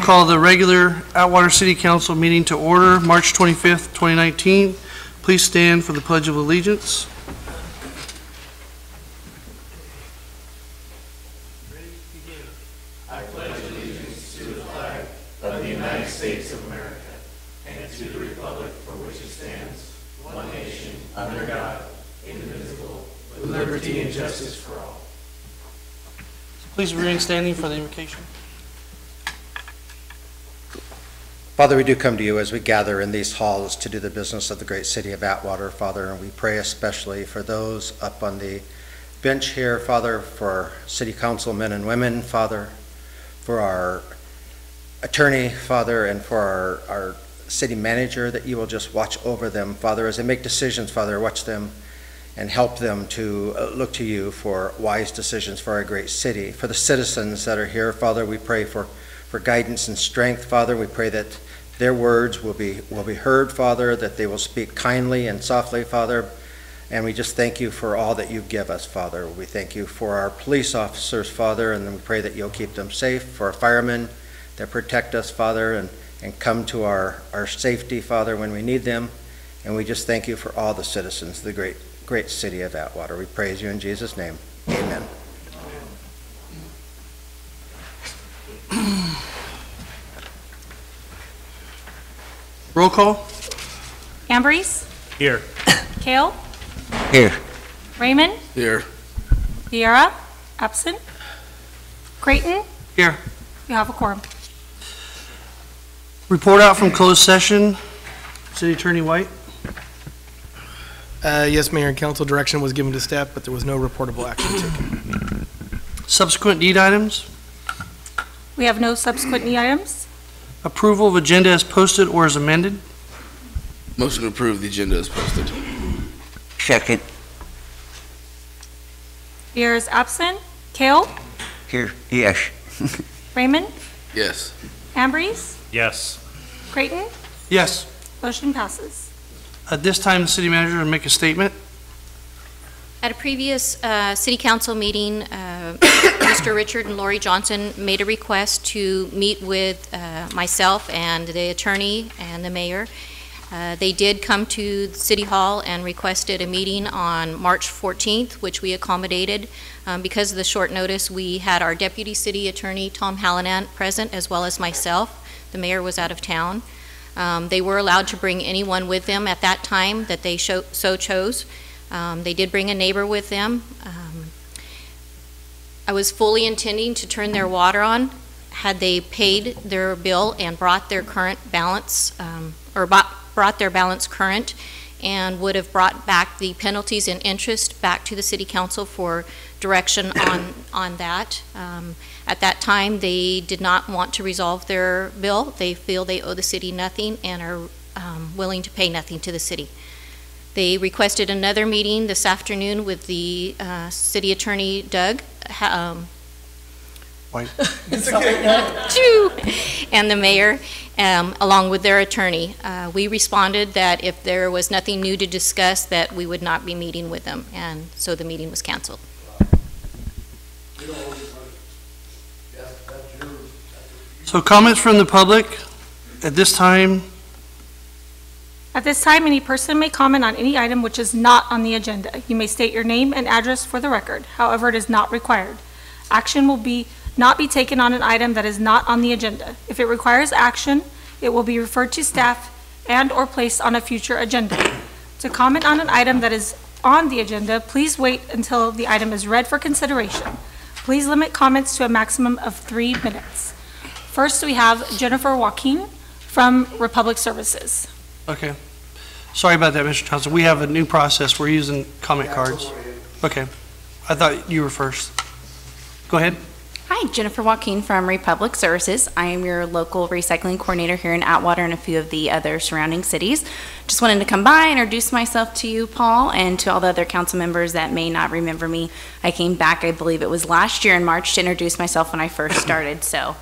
call the regular Atwater City Council meeting to order, March 25th, 2019. Please stand for the Pledge of Allegiance. I pledge allegiance to the flag of the United States of America and to the republic for which it stands, one nation, under God, indivisible, with liberty and justice for all. Please remain standing for the invocation. Father, we do come to you as we gather in these halls to do the business of the great city of Atwater, Father, and we pray especially for those up on the bench here, Father, for our city council men and women, Father, for our attorney, Father, and for our city manager, that you will just watch over them, Father, as they make decisions, Father, watch them and help them to look to you for wise decisions for our great city. For the citizens that are here, Father, we pray for guidance and strength, Father. We pray that their words will be heard, Father, that they will speak kindly and softly, Father. And we just thank you for all that you give us, Father. We thank you for our police officers, Father, and we pray that you'll keep them safe, for our firemen that protect us, Father, and come to our safety, Father, when we need them. And we just thank you for all the citizens of the great city of Atwater. We praise you in Jesus' name. Amen. Roll call. Ambrose? Here. Kale? Here. Raymond? Here. Vieira? Absent. Creighton? Here. You have a quorum. Report out from closed session. City Attorney White. Yes, Mayor and Council, direction was given to staff, but there was no reportable action taken. Subsequent need items. We have no subsequent need items. Approval of agenda as posted or as amended. Motion to approve the agenda as posted. Second. Vieira is absent. Kale? Here. Yes. Raymond? Yes. Ambrose? Yes. Creighton? Yes. Motion passes. At this time, the city manager will make a statement. At a previous city council meeting, Mr. Richard and Lori Johnson made a request to meet with myself and the attorney and the mayor. They did come to City Hall and requested a meeting on March 14th, which we accommodated. Because of the short notice, we had our deputy city attorney, Tom Hallinan, present, as well as myself. The mayor was out of town. They were allowed to bring anyone with them at that time that they so chose. They did bring a neighbor with them. I was fully intending to turn their water on had they paid their bill and brought their current balance, brought their balance current, and would have brought back the penalties and interest back to the city council for direction on that. At that time, they did not want to resolve their bill. They feel they owe the city nothing and are willing to pay nothing to the city. They requested another meeting this afternoon with the city attorney, Doug, White. and the mayor, along with their attorney. We responded that if there was nothing new to discuss, that we would not be meeting with them, and so the meeting was canceled. So comments from the public at this time. At this time, any person may comment on any item which is not on the agenda. You may state your name and address for the record. However, it is not required. Action will not be taken on an item that is not on the agenda. If it requires action, it will be referred to staff and or placed on a future agenda. To comment on an item that is on the agenda, please wait until the item is read for consideration. Please limit comments to a maximum of 3 minutes. First, we have Jennifer Joaquin from Republic Services. Okay. Sorry about that, Mr. Johnson. We have a new process. We're using comment cards. Okay. I thought you were first. Go ahead. Hi, Jennifer Joaquin from Republic Services. I am your local recycling coordinator here in Atwater and a few of the other surrounding cities. Just wanted to come by, introduce myself to you, Paul, and to all the other council members that may not remember me. I came back, I believe it was last year in March, to introduce myself when I first started, so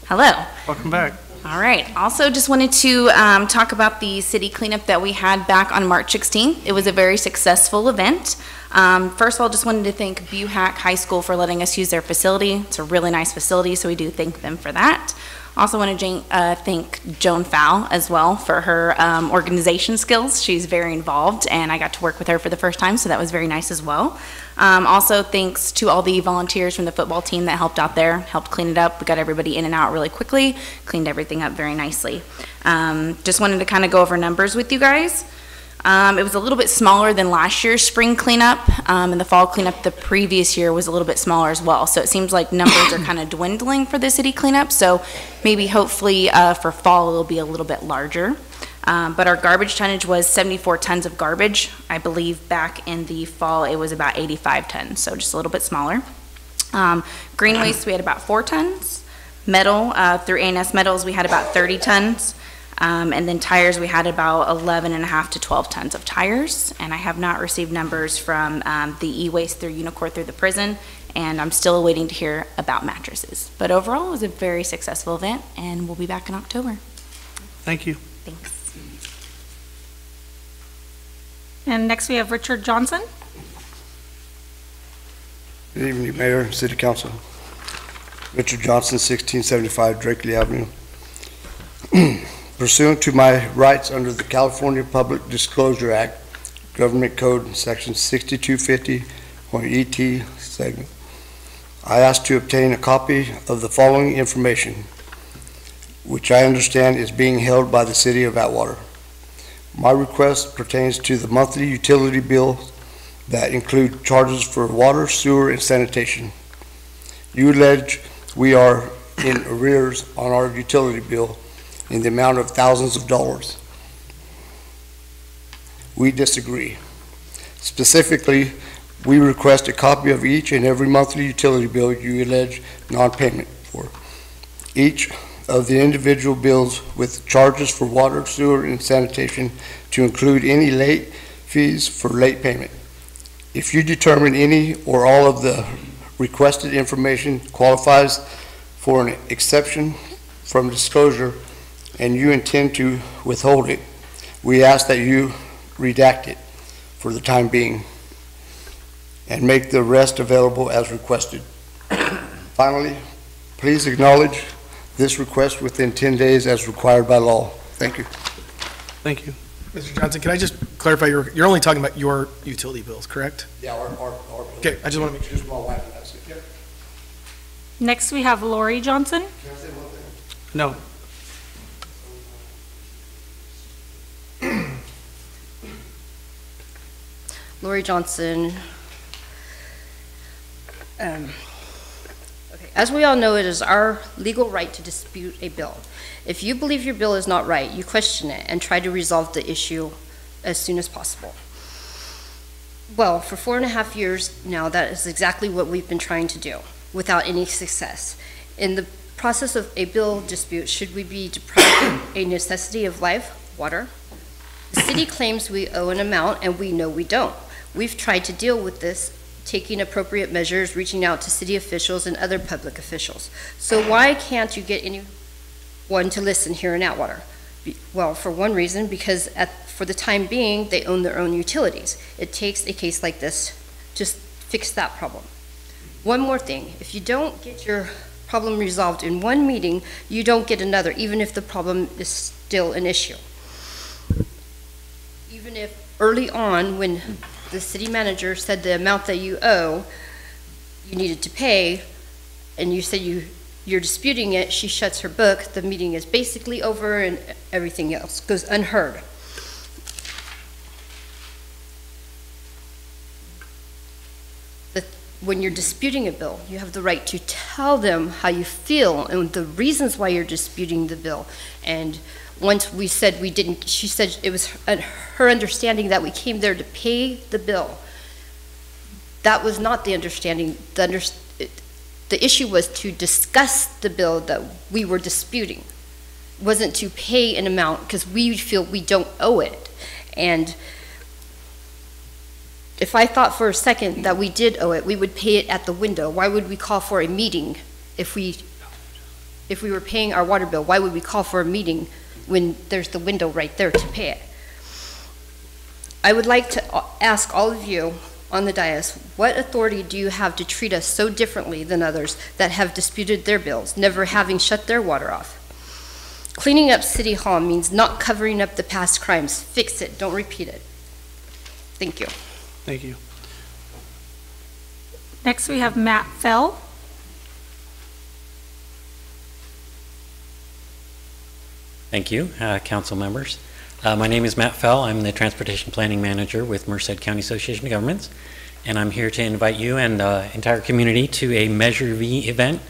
hello. Welcome back. All right. Also, just wanted to talk about the city cleanup that we had back on March 16th. It was a very successful event. First of all, just wanted to thank Buhack High School for letting us use their facility. It's a really nice facility, so we do thank them for that. Also want to thank Joan Fowl as well for her organization skills. She's very involved, and I got to work with her for the first time, so that was very nice as well. Also, thanks to all the volunteers from the football team that helped out there, helped clean it up. We got everybody in and out really quickly, cleaned everything up very nicely. Just wanted to kind of go over numbers with you guys. It was a little bit smaller than last year's spring cleanup, and the fall cleanup the previous year was a little bit smaller as well. So it seems like numbers are kind of dwindling for the city cleanup, so maybe hopefully for fall it'll be a little bit larger. But our garbage tonnage was 74 tons of garbage. I believe back in the fall it was about 85 tons, so just a little bit smaller. Green waste, we had about 4 tons. Metal, through A&S Metals, we had about 30 tons. And then tires, we had about 11.5 to 12 tons of tires. And I have not received numbers from the e-waste through Unicore through the prison, and I'm still waiting to hear about mattresses. But overall, it was a very successful event, and we'll be back in October. Thank you. Thanks. And next we have Richard Johnson. Good evening, Mayor and City Council. Richard Johnson, 1675 Drakely Avenue. Pursuant to my rights under the California Public Disclosure Act, Government Code Section 6250.ET segment, I ask to obtain a copy of the following information, which I understand is being held by the City of Atwater. My request pertains to the monthly utility bills that include charges for water, sewer, and sanitation. You allege we are in arrears on our utility bill in the amount of thousands of dollars. We disagree. Specifically, we request a copy of each and every monthly utility bill you allege non-payment for. Each of the individual bills with charges for water, sewer, and sanitation to include any late fees for late payment. If you determine any or all of the requested information qualifies for an exception from disclosure and you intend to withhold it, we ask that you redact it for the time being and make the rest available as requested. Finally, please acknowledge this request within 10 days as required by law. Thank you. Thank you. Mr. Johnson, can I just clarify, you're only talking about your utility bills, correct? Yeah, our Okay, I just want to make sure. Just my wife and that's it. Yeah. Next we have Lori Johnson. Can I say one thing? No. Lori Johnson. As we all know, it is our legal right to dispute a bill. If you believe your bill is not right, you question it and try to resolve the issue as soon as possible. Well, for 4.5 years now, that is exactly what we've been trying to do without any success. In the process of a bill dispute, should we be deprived of a necessity of life, water? The city claims we owe an amount and we know we don't. We've tried to deal with this, taking appropriate measures, reaching out to city officials and other public officials. So why can't you get anyone to listen here in Atwater? Well, for one reason, because for the time being, they own their own utilities. It takes a case like this to fix that problem. One more thing, if you don't get your problem resolved in one meeting, you don't get another, even if the problem is still an issue. Even if early on, when the city manager said the amount that you owe, you needed to pay, and you said you're disputing it, she shuts her book, the meeting is basically over, and everything else goes unheard. When you're disputing a bill, you have the right to tell them how you feel and the reasons why you're disputing the bill. And once we said we didn't, she said it was her understanding that we came there to pay the bill. That was not the understanding. The issue was to discuss the bill that we were disputing. It wasn't to pay an amount because we feel we don't owe it. And if I thought for a second that we did owe it, we would pay it at the window. Why would we call for a meeting if we were paying our water bill? Why would we call for a meeting when there's the window right there to pay it? I would like to ask all of you on the dais, what authority do you have to treat us so differently than others that have disputed their bills, never having shut their water off? Cleaning up City Hall means not covering up the past crimes. Fix it, don't repeat it. Thank you. Thank you. Next, we have Matt Fell. Thank you, council members. My name is Matt Fell. I'm the Transportation Planning Manager with Merced County Association of Governments, and I'm here to invite you and the entire community to a Measure V event.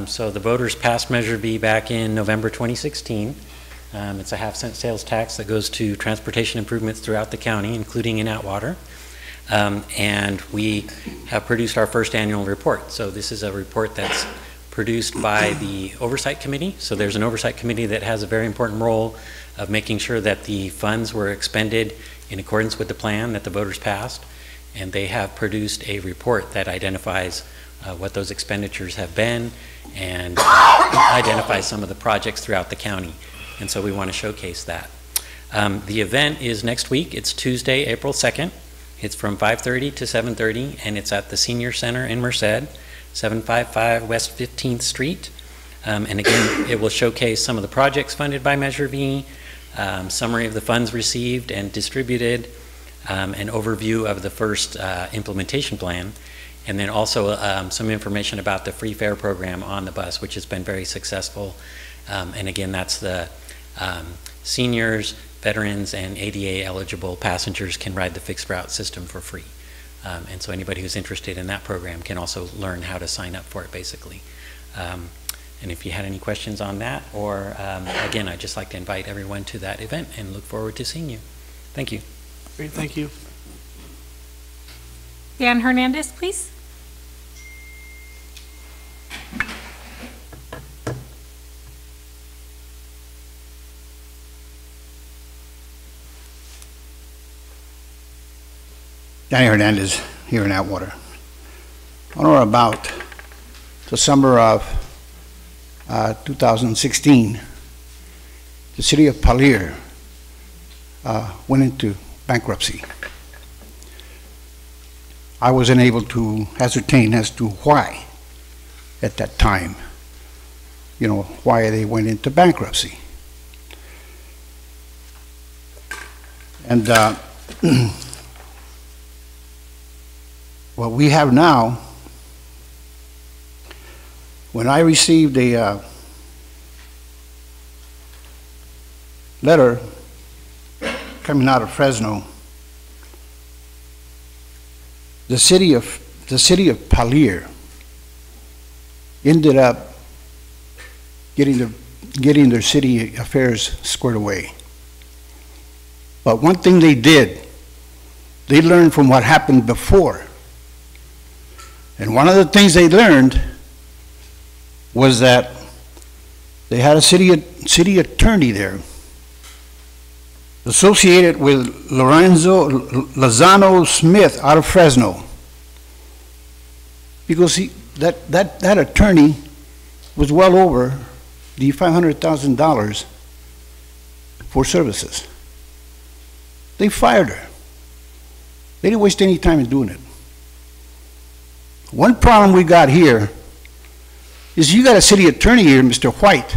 So the voters passed Measure V back in November 2016. It's a half-cent sales tax that goes to transportation improvements throughout the county, including in Atwater. And we have produced our first annual report. So this is a report that's produced by the Oversight Committee. So there's an Oversight Committee that has a very important role of making sure that the funds were expended in accordance with the plan that the voters passed. And they have produced a report that identifies what those expenditures have been and identifies some of the projects throughout the county. And so we want to showcase that. The event is next week. It's Tuesday, April 2nd. It's from 5:30 to 7:30, and it's at the Senior Center in Merced, 755 West 15th Street. And again, it will showcase some of the projects funded by Measure V, summary of the funds received and distributed, an overview of the first implementation plan, and then also some information about the free fare program on the bus, which has been very successful. And again, that's the seniors, veterans, and ADA eligible passengers can ride the fixed route system for free. And so anybody who's interested in that program can also learn how to sign up for it, basically. And if you had any questions on that, or again, I'd just like to invite everyone to that event and look forward to seeing you. Thank you. Great, thank you. Dan Hernandez, please. Danny Hernandez here in Atwater. On or about the summer of 2016, the city of Palier went into bankruptcy. I was unable to ascertain as to why at that time, why they went into bankruptcy. And what we have now, when I received a letter coming out of Fresno, the city of Palier ended up getting their city affairs squared away. But one thing they did, they learned from what happened before. And one of the things they learned was that they had a city attorney there associated with Lozano Smith out of Fresno, because that attorney was well over the $500,000 for services. They fired her. They didn't waste any time in doing it. One problem we got here is you got a city attorney here, Mr. White.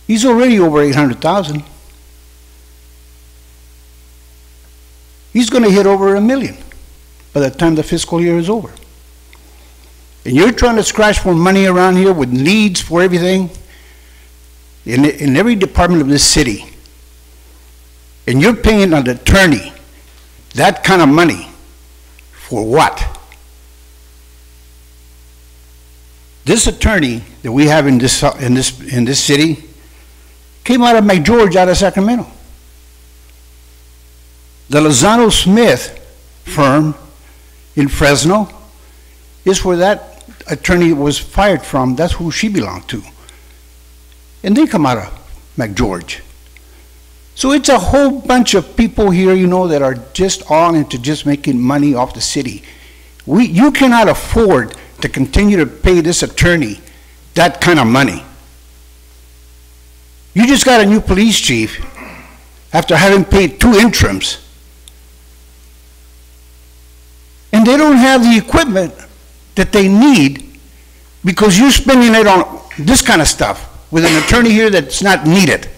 He's already over $800,000. He's going to hit over $1 million by the time the fiscal year is over. And you're trying to scratch for money around here with needs for everything in every department of this city. And you're paying an attorney that kind of money for what? This attorney that we have in this city came out of McGeorge out of Sacramento. The Lozano Smith firm in Fresno is where that attorney was fired from. That's who she belonged to. And they come out of McGeorge. So it's a whole bunch of people here, that are just all into just making money off the city. You cannot afford to continue to pay this attorney that kind of money. You just got a new police chief after having paid 2 interims. And they don't have the equipment that they need because you're spending it on this kind of stuff. with an attorney here that's not needed.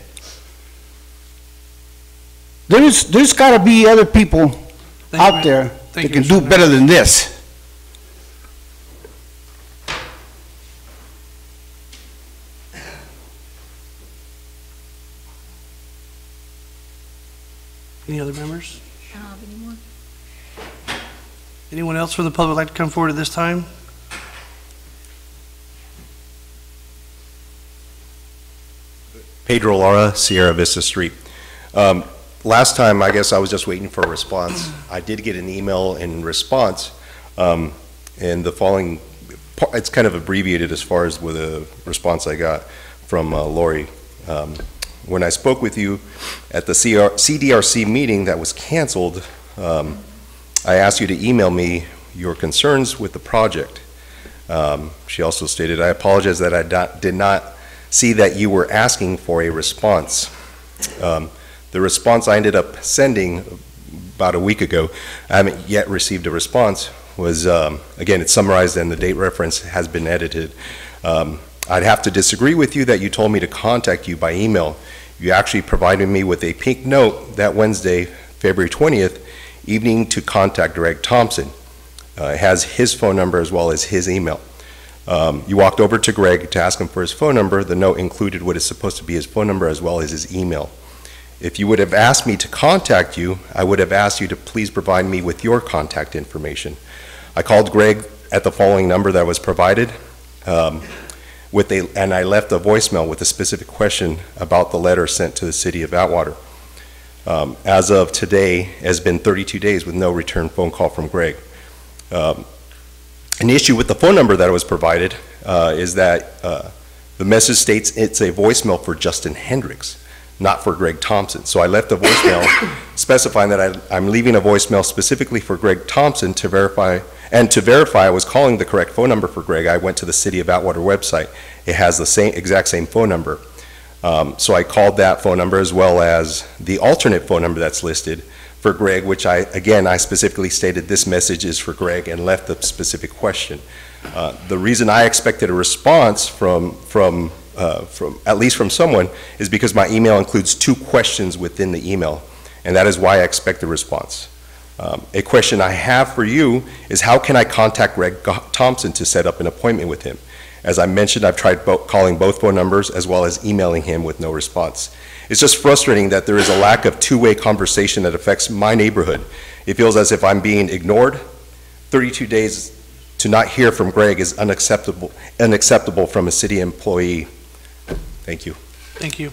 There's got to be other people out there that can do better than this. Any other members? I don't have any more. Anyone else from the public like to come forward at this time? Pedro Lara, Sierra Vista Street. Last time, I guess I was just waiting for a response. I did get an email in response, and the following, it's kind of abbreviated as far as with a response I got from Lori. When I spoke with you at the CDRC meeting that was canceled, I asked you to email me your concerns with the project. She also stated, I apologize that I did not see that you were asking for a response. The response I ended up sending about a week ago, I haven't yet received a response, was, again, it's summarized and the date reference has been edited. I'd have to disagree with you that you told me to contact you by email. You actually provided me with a pink note that Wednesday, February 20th, evening to contact Greg Thompson. It has his phone number as well as his email. You walked over to Greg to ask him for his phone number. The note included what is supposed to be his phone number as well as his email. If you would have asked me to contact you, I would have asked you to please provide me with your contact information. I called Greg at the following number that was provided, and I left a voicemail with a specific question about the letter sent to the city of Atwater. As of today, it has been 32 days with no return phone call from Greg. An issue with the phone number that was provided is that the message states it's a voicemail for Justin Hendricks, not for Greg Thompson. So I left a voicemail specifying that I'm leaving a voicemail specifically for Greg Thompson to verify, and to verify I was calling the correct phone number for Greg, I went to the City of Atwater website. It has the exact same phone number. So I called that phone number as well as the alternate phone number that's listed for Greg, which I specifically stated this message is for Greg and left the specific question. The reason I expected a response from at least from someone is because my email includes 2 questions within the email, and that is why I expect a response. A question I have for you is how can I contact Greg Thompson to set up an appointment with him? As I mentioned, I've tried calling both phone numbers as well as emailing him with no response. It's just frustrating that there is a lack of two-way conversation that affects my neighborhood. It feels as if I'm being ignored. 32 days to not hear from Greg is unacceptable from a city employee. Thank you. Thank you.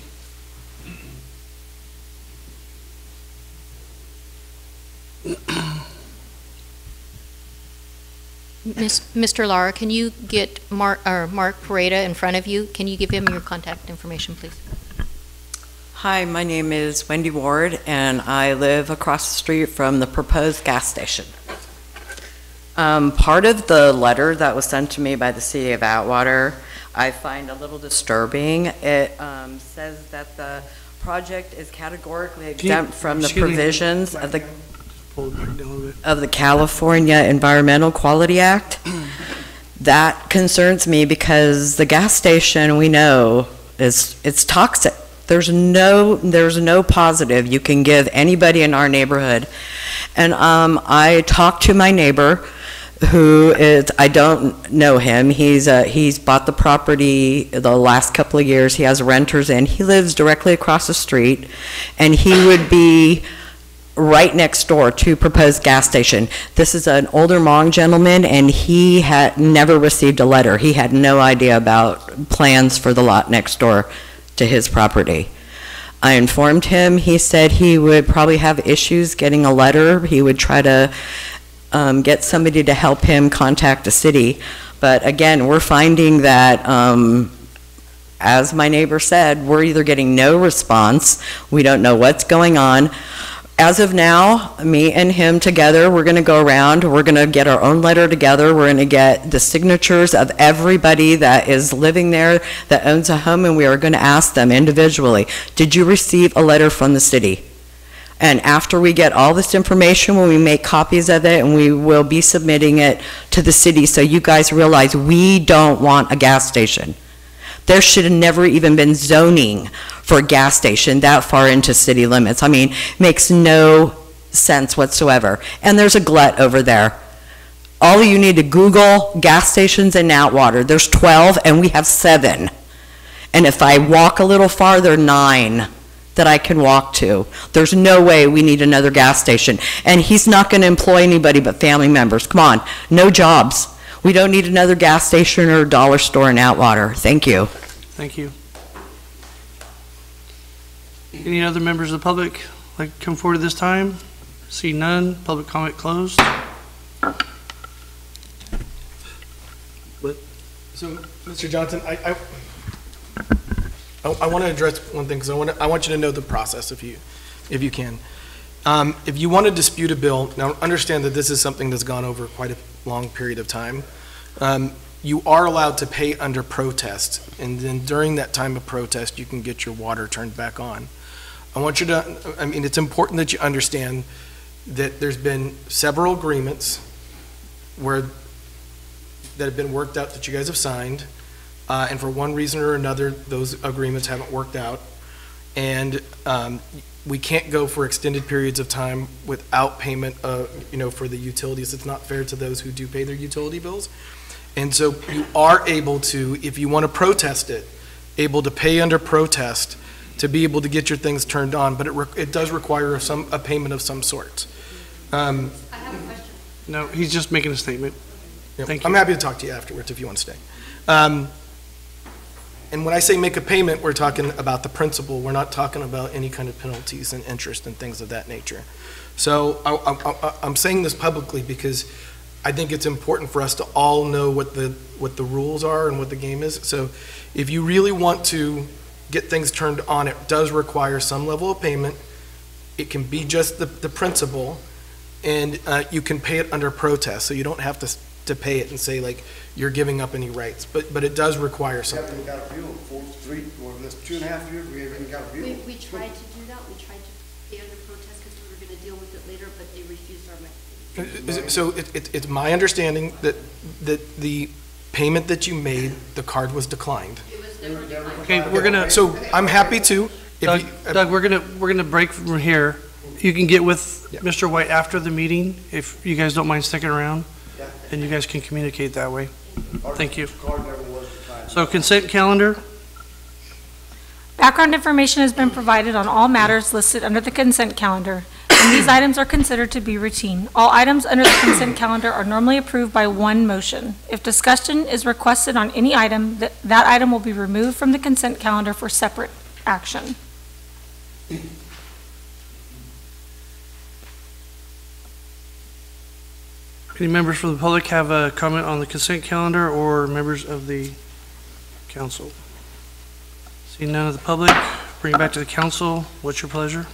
Mr. Lara, can you get Mark Pareda in front of you? Can you give him your contact information, please? Hi, my name is Wendy Ward, and I live across the street from the proposed gas station. Part of the letter that was sent to me by the City of Atwater, I find a little disturbing. It says that the project is categorically exempt from the provisions of the California Environmental Quality Act. That concerns me because the gas station, we know, it's toxic. There's no positive you can give anybody in our neighborhood. And I talked to my neighbor, who is, I don't know him. He's bought the property the last couple of years. He has renters in. He lives directly across the street, and he would be right next door to proposed gas station. This is an older Hmong gentleman, and he had never received a letter. He had no idea about plans for the lot next door to his property. I informed him. He said he would probably have issues getting a letter. He would try to get somebody to help him contact the city. But again, we're finding that, as my neighbor said, we're either getting no response, we don't know what's going on. As of now, me and him together, we're going to go around, we're going to get our own letter together, we're going to get the signatures of everybody that is living there that owns a home, and we are going to ask them individually, did you receive a letter from the city? And after we get all this information, when we make copies of it, and we will be submitting it to the city, so you guys realize we don't want a gas station. There should have never even been zoning for a gas station that far into city limits. I mean, makes no sense whatsoever. And there's a glut over there. All of you need to Google gas stations in Atwater. There's 12 and we have 7. And if I walk a little farther, 9 that I can walk to. There's no way we need another gas station. And he's not going to employ anybody but family members. Come on, no jobs. We don't need another gas station or dollar store in Atwater. Thank you. Thank you. Any other members of the public like to come forward at this time? See none. Public comment closed. So, Mr. Johnson, I want to address one thing, because I want you to know the process, if you can. If you want to dispute a bill, now understand that this is something that's gone over quite a long period of time. You are allowed to pay under protest, and then during that time of protest, you can get your water turned back on. I want you to, I mean, it's important that you understand that there's been several agreements that have been worked out that you guys have signed, and for one reason or another, those agreements haven't worked out. And we can't go for extended periods of time without payment, for the utilities. It's not fair to those who do pay their utility bills. And so you are able to, if you want to protest it, able to pay under protest to be able to get your things turned on, but it does require a payment of some sort. I have a question. No, he's just making a statement. Thank you. I'm happy to talk to you afterwards if you want to stay. And when I say make a payment, we're talking about the principal. We're not talking about any kind of penalties and interest and things of that nature. So I'm saying this publicly because I think it's important for us to all know what the rules are and what the game is. So if you really want to get things turned on, it does require some level of payment. It can be just the principal, and you can pay it under protest, so you don't have to pay it and say like you're giving up any rights, but it does require something. We haven't got a bill for 2.5 years. We haven't got a bill. We tried to do that. We tried to pay under protest because we were going to deal with it later, but they refused our money. So it's my understanding that the payment that you made, the card was declined. It was never declined. Okay, we're gonna. So I'm happy to. Doug, we're gonna break from here. You can get with Mr. White after the meeting if you guys don't mind sticking around, and you guys can communicate that way. Thank you. So consent calendar. Background information has been provided on all matters listed under the consent calendar, and these items are considered to be routine. All items under the consent calendar are normally approved by one motion. If discussion is requested on any item, that item will be removed from the consent calendar for separate action. Any members from the public have a comment on the consent calendar, or members of the council? Seeing none of the public, bring it back to the council. What's your pleasure?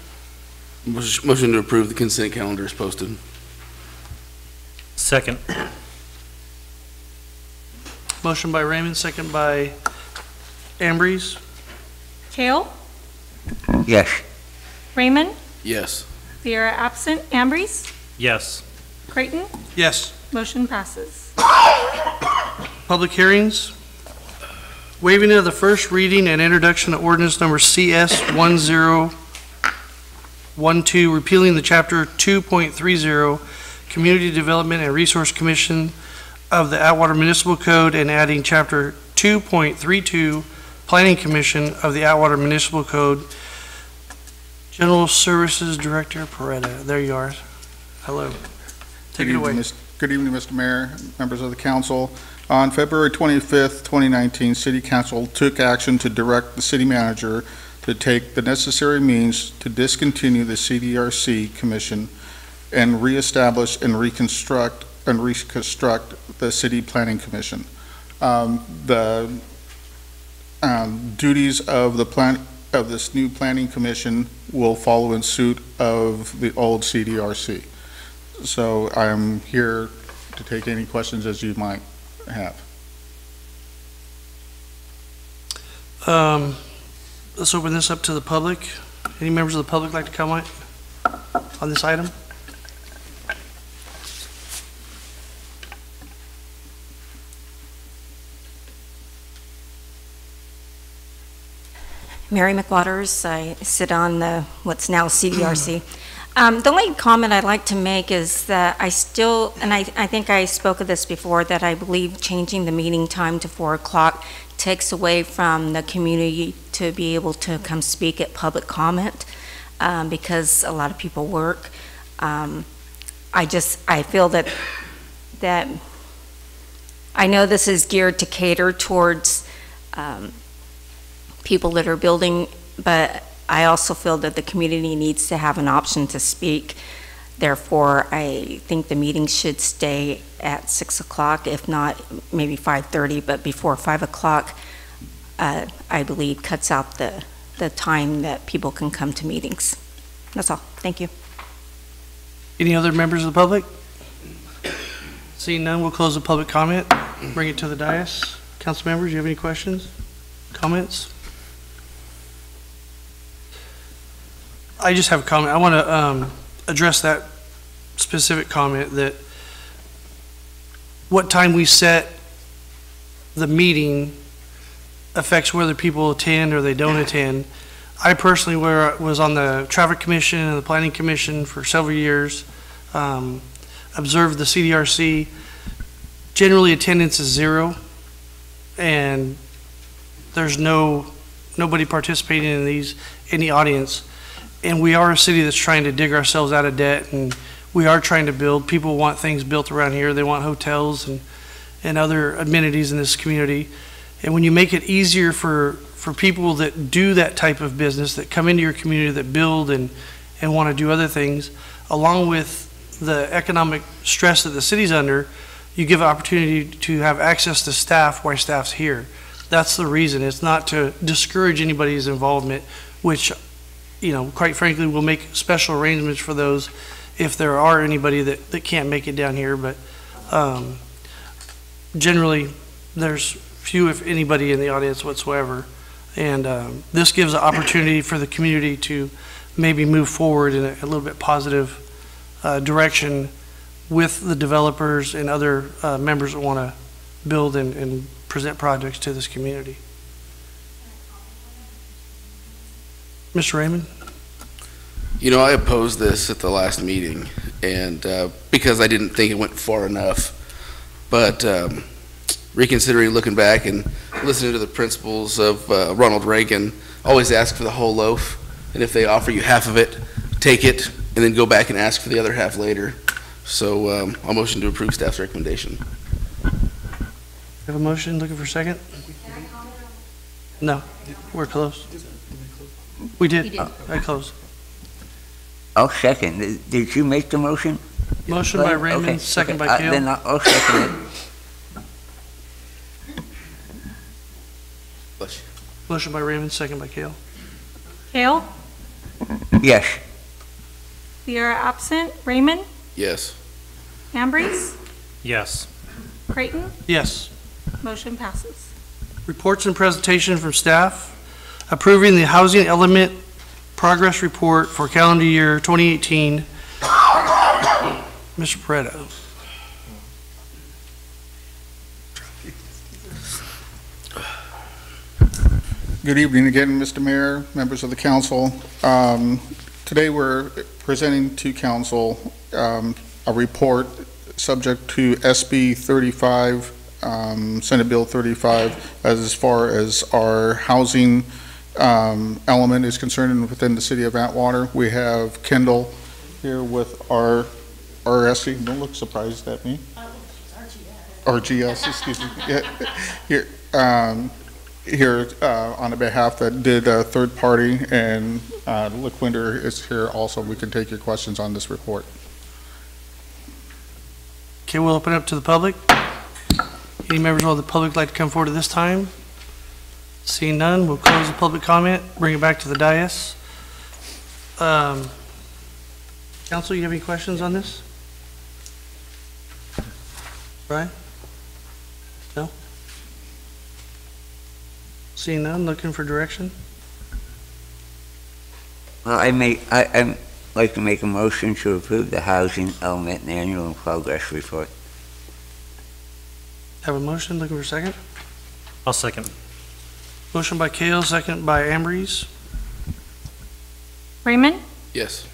Motion to approve the consent calendar is posted. Second. Motion by Raymond, second by Ambrose. Kale? Yes. Raymond? Yes. Viera absent. Ambrose? Yes. Creighton? Yes. Motion passes. Public hearings. Waiving of the first reading and introduction of ordinance number CS 1012, repealing the chapter 2.30 Community Development and Resource Commission of the Atwater Municipal Code and adding chapter 2.32 Planning Commission of the Atwater Municipal Code. General Services Director Peretta, there you are. Hello. Take it away. Good evening, Mr. Mayor, members of the council. On February 25th, 2019, City Council took action to direct the city manager to take the necessary means to discontinue the CDRC Commission and reestablish and reconstruct the City Planning Commission. The duties of this new Planning Commission will follow in suit of the old CDRC. So I'm here to take any questions as you might have. Let's open this up to the public. Any members of the public like to comment on this item? Mary McWaters. I sit on the, what's now CDRC. The only comment I'd like to make is that I still, and I think I spoke of this before, that I believe changing the meeting time to 4 o'clock takes away from the community to be able to come speak at public comment, because a lot of people work. I feel that I know this is geared to cater towards people that are building, but I also feel that the community needs to have an option to speak. Therefore, I think the meeting should stay at 6 o'clock, if not maybe 5:30, but before 5 o'clock, I believe cuts out the time that people can come to meetings. That's all. Thank you. Any other members of the public? Seeing none, we'll close the public comment. Bring it to the dais. Council members, do you have any questions, comments? I just have a comment. I want to address that specific comment, that what time we set the meeting affects whether people attend or they don't attend. I personally was on the Traffic Commission and the Planning Commission for several years, observed the CDRC. Generally, attendance is 0, and there's nobody participating in the audience. And we are a city that's trying to dig ourselves out of debt, and we are trying to build. People want things built around here. They want hotels and other amenities in this community. And when you make it easier for people that do that type of business, that come into your community, that build and want to do other things, along with the economic stress that the city's under, you give opportunity to have access to staff while staff's here. That's the reason. It's not to discourage anybody's involvement, which, quite frankly, we'll make special arrangements for those if there are anybody that can't make it down here. But generally, there's few, if anybody, in the audience whatsoever. And this gives an opportunity for the community to maybe move forward in a little bit positive direction with the developers and other members that want to build and present projects to this community. Mr. Raymond? I opposed this at the last meeting, and because I didn't think it went far enough. But reconsidering, looking back and listening to the principles of Ronald Reagan, always ask for the whole loaf, and if they offer you half of it, take it, and then go back and ask for the other half later. So I'll motion to approve staff's recommendation. Have a motion, looking for a second? No, we're close. We did. I closed. I'll second. Did you make the motion? Motion by Raymond, okay. Second by Kale. Then I'll second it. Motion by Raymond, second by Kale. Kale? Yes. Viera absent. Raymond? Yes. Ambrose? Yes. Creighton? Yes. Motion passes. Reports and presentation from staff. Approving the housing element progress report for calendar year 2018. Mr. Pareto. Good evening again, Mr. Mayor, members of the council. Today we're presenting to council a report subject to SB 35, Senate Bill 35, as far as our housing element is concerned within the city of Atwater. We have Kendall here with our RSC. Don't look surprised at me. RGS, excuse me. Yeah, here on the behalf that did a third party, and LaQuinder is here also. We can take your questions on this report. Okay, we'll open up to the public. Any members of the public like to come forward at this time? Seeing none, we'll close the public comment, bring it back to the dais. Council, you have any questions on this? Brian? No? Seeing none, looking for direction? Well, I'd like to make a motion to approve the housing element and annual progress report. Have a motion, looking for a second? I'll second. Motion by Kale, second by Ambrose. Raymond? Yes.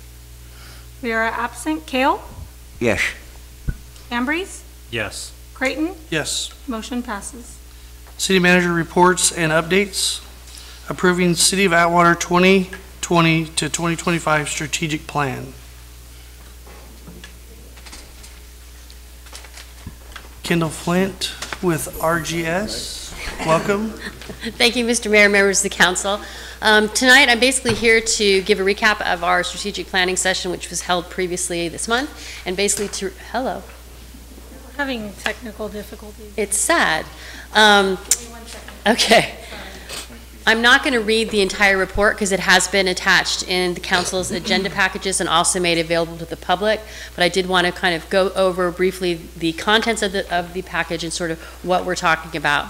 Rivera absent. Kale? Yes. Ambrose? Yes. Creighton? Yes. Motion passes. City manager reports and updates. Approving City of Atwater 2020 to 2025 strategic plan. Kendall Flint with RGS. Welcome. Thank you, Mr. Mayor, members of the council. Tonight, I'm basically here to give a recap of our strategic planning session, which was held previously this month, and basically to, hello. We're having technical difficulties. It's sad. Okay. I'm not going to read the entire report because it has been attached in the council's agenda packages and also made available to the public, but I did want to kind of go over briefly the contents of the package and sort of what we're talking about.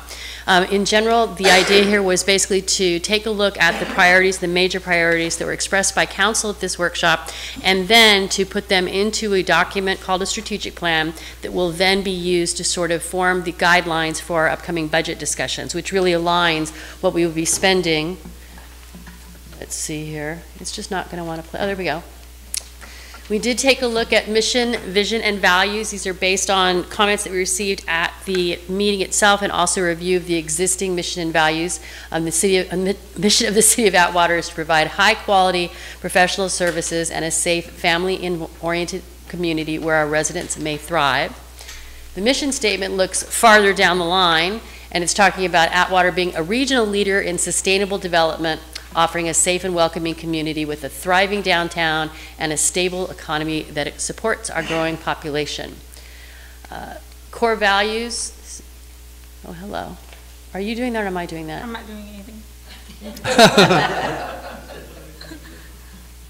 In general, the idea here was basically to take a look at the priorities, the major priorities that were expressed by council at this workshop, and then to put them into a document called a strategic plan that will then be used to sort of form the guidelines for our upcoming budget discussions, which really aligns what we will be spending. Let's see here. It's just not going to want to play. Oh, there we go. We did take a look at mission, vision, and values. These are based on comments that we received at the meeting itself and also a review of the existing mission and values. The mission of the City of Atwater is to provide high-quality professional services and a safe, family-oriented community where our residents may thrive. The mission statement looks farther down the line, and it's talking about Atwater being a regional leader in sustainable development, offering a safe and welcoming community with a thriving downtown and a stable economy that supports our growing population. Core values. Oh, hello. Are you doing that or am I doing that? I'm not doing anything.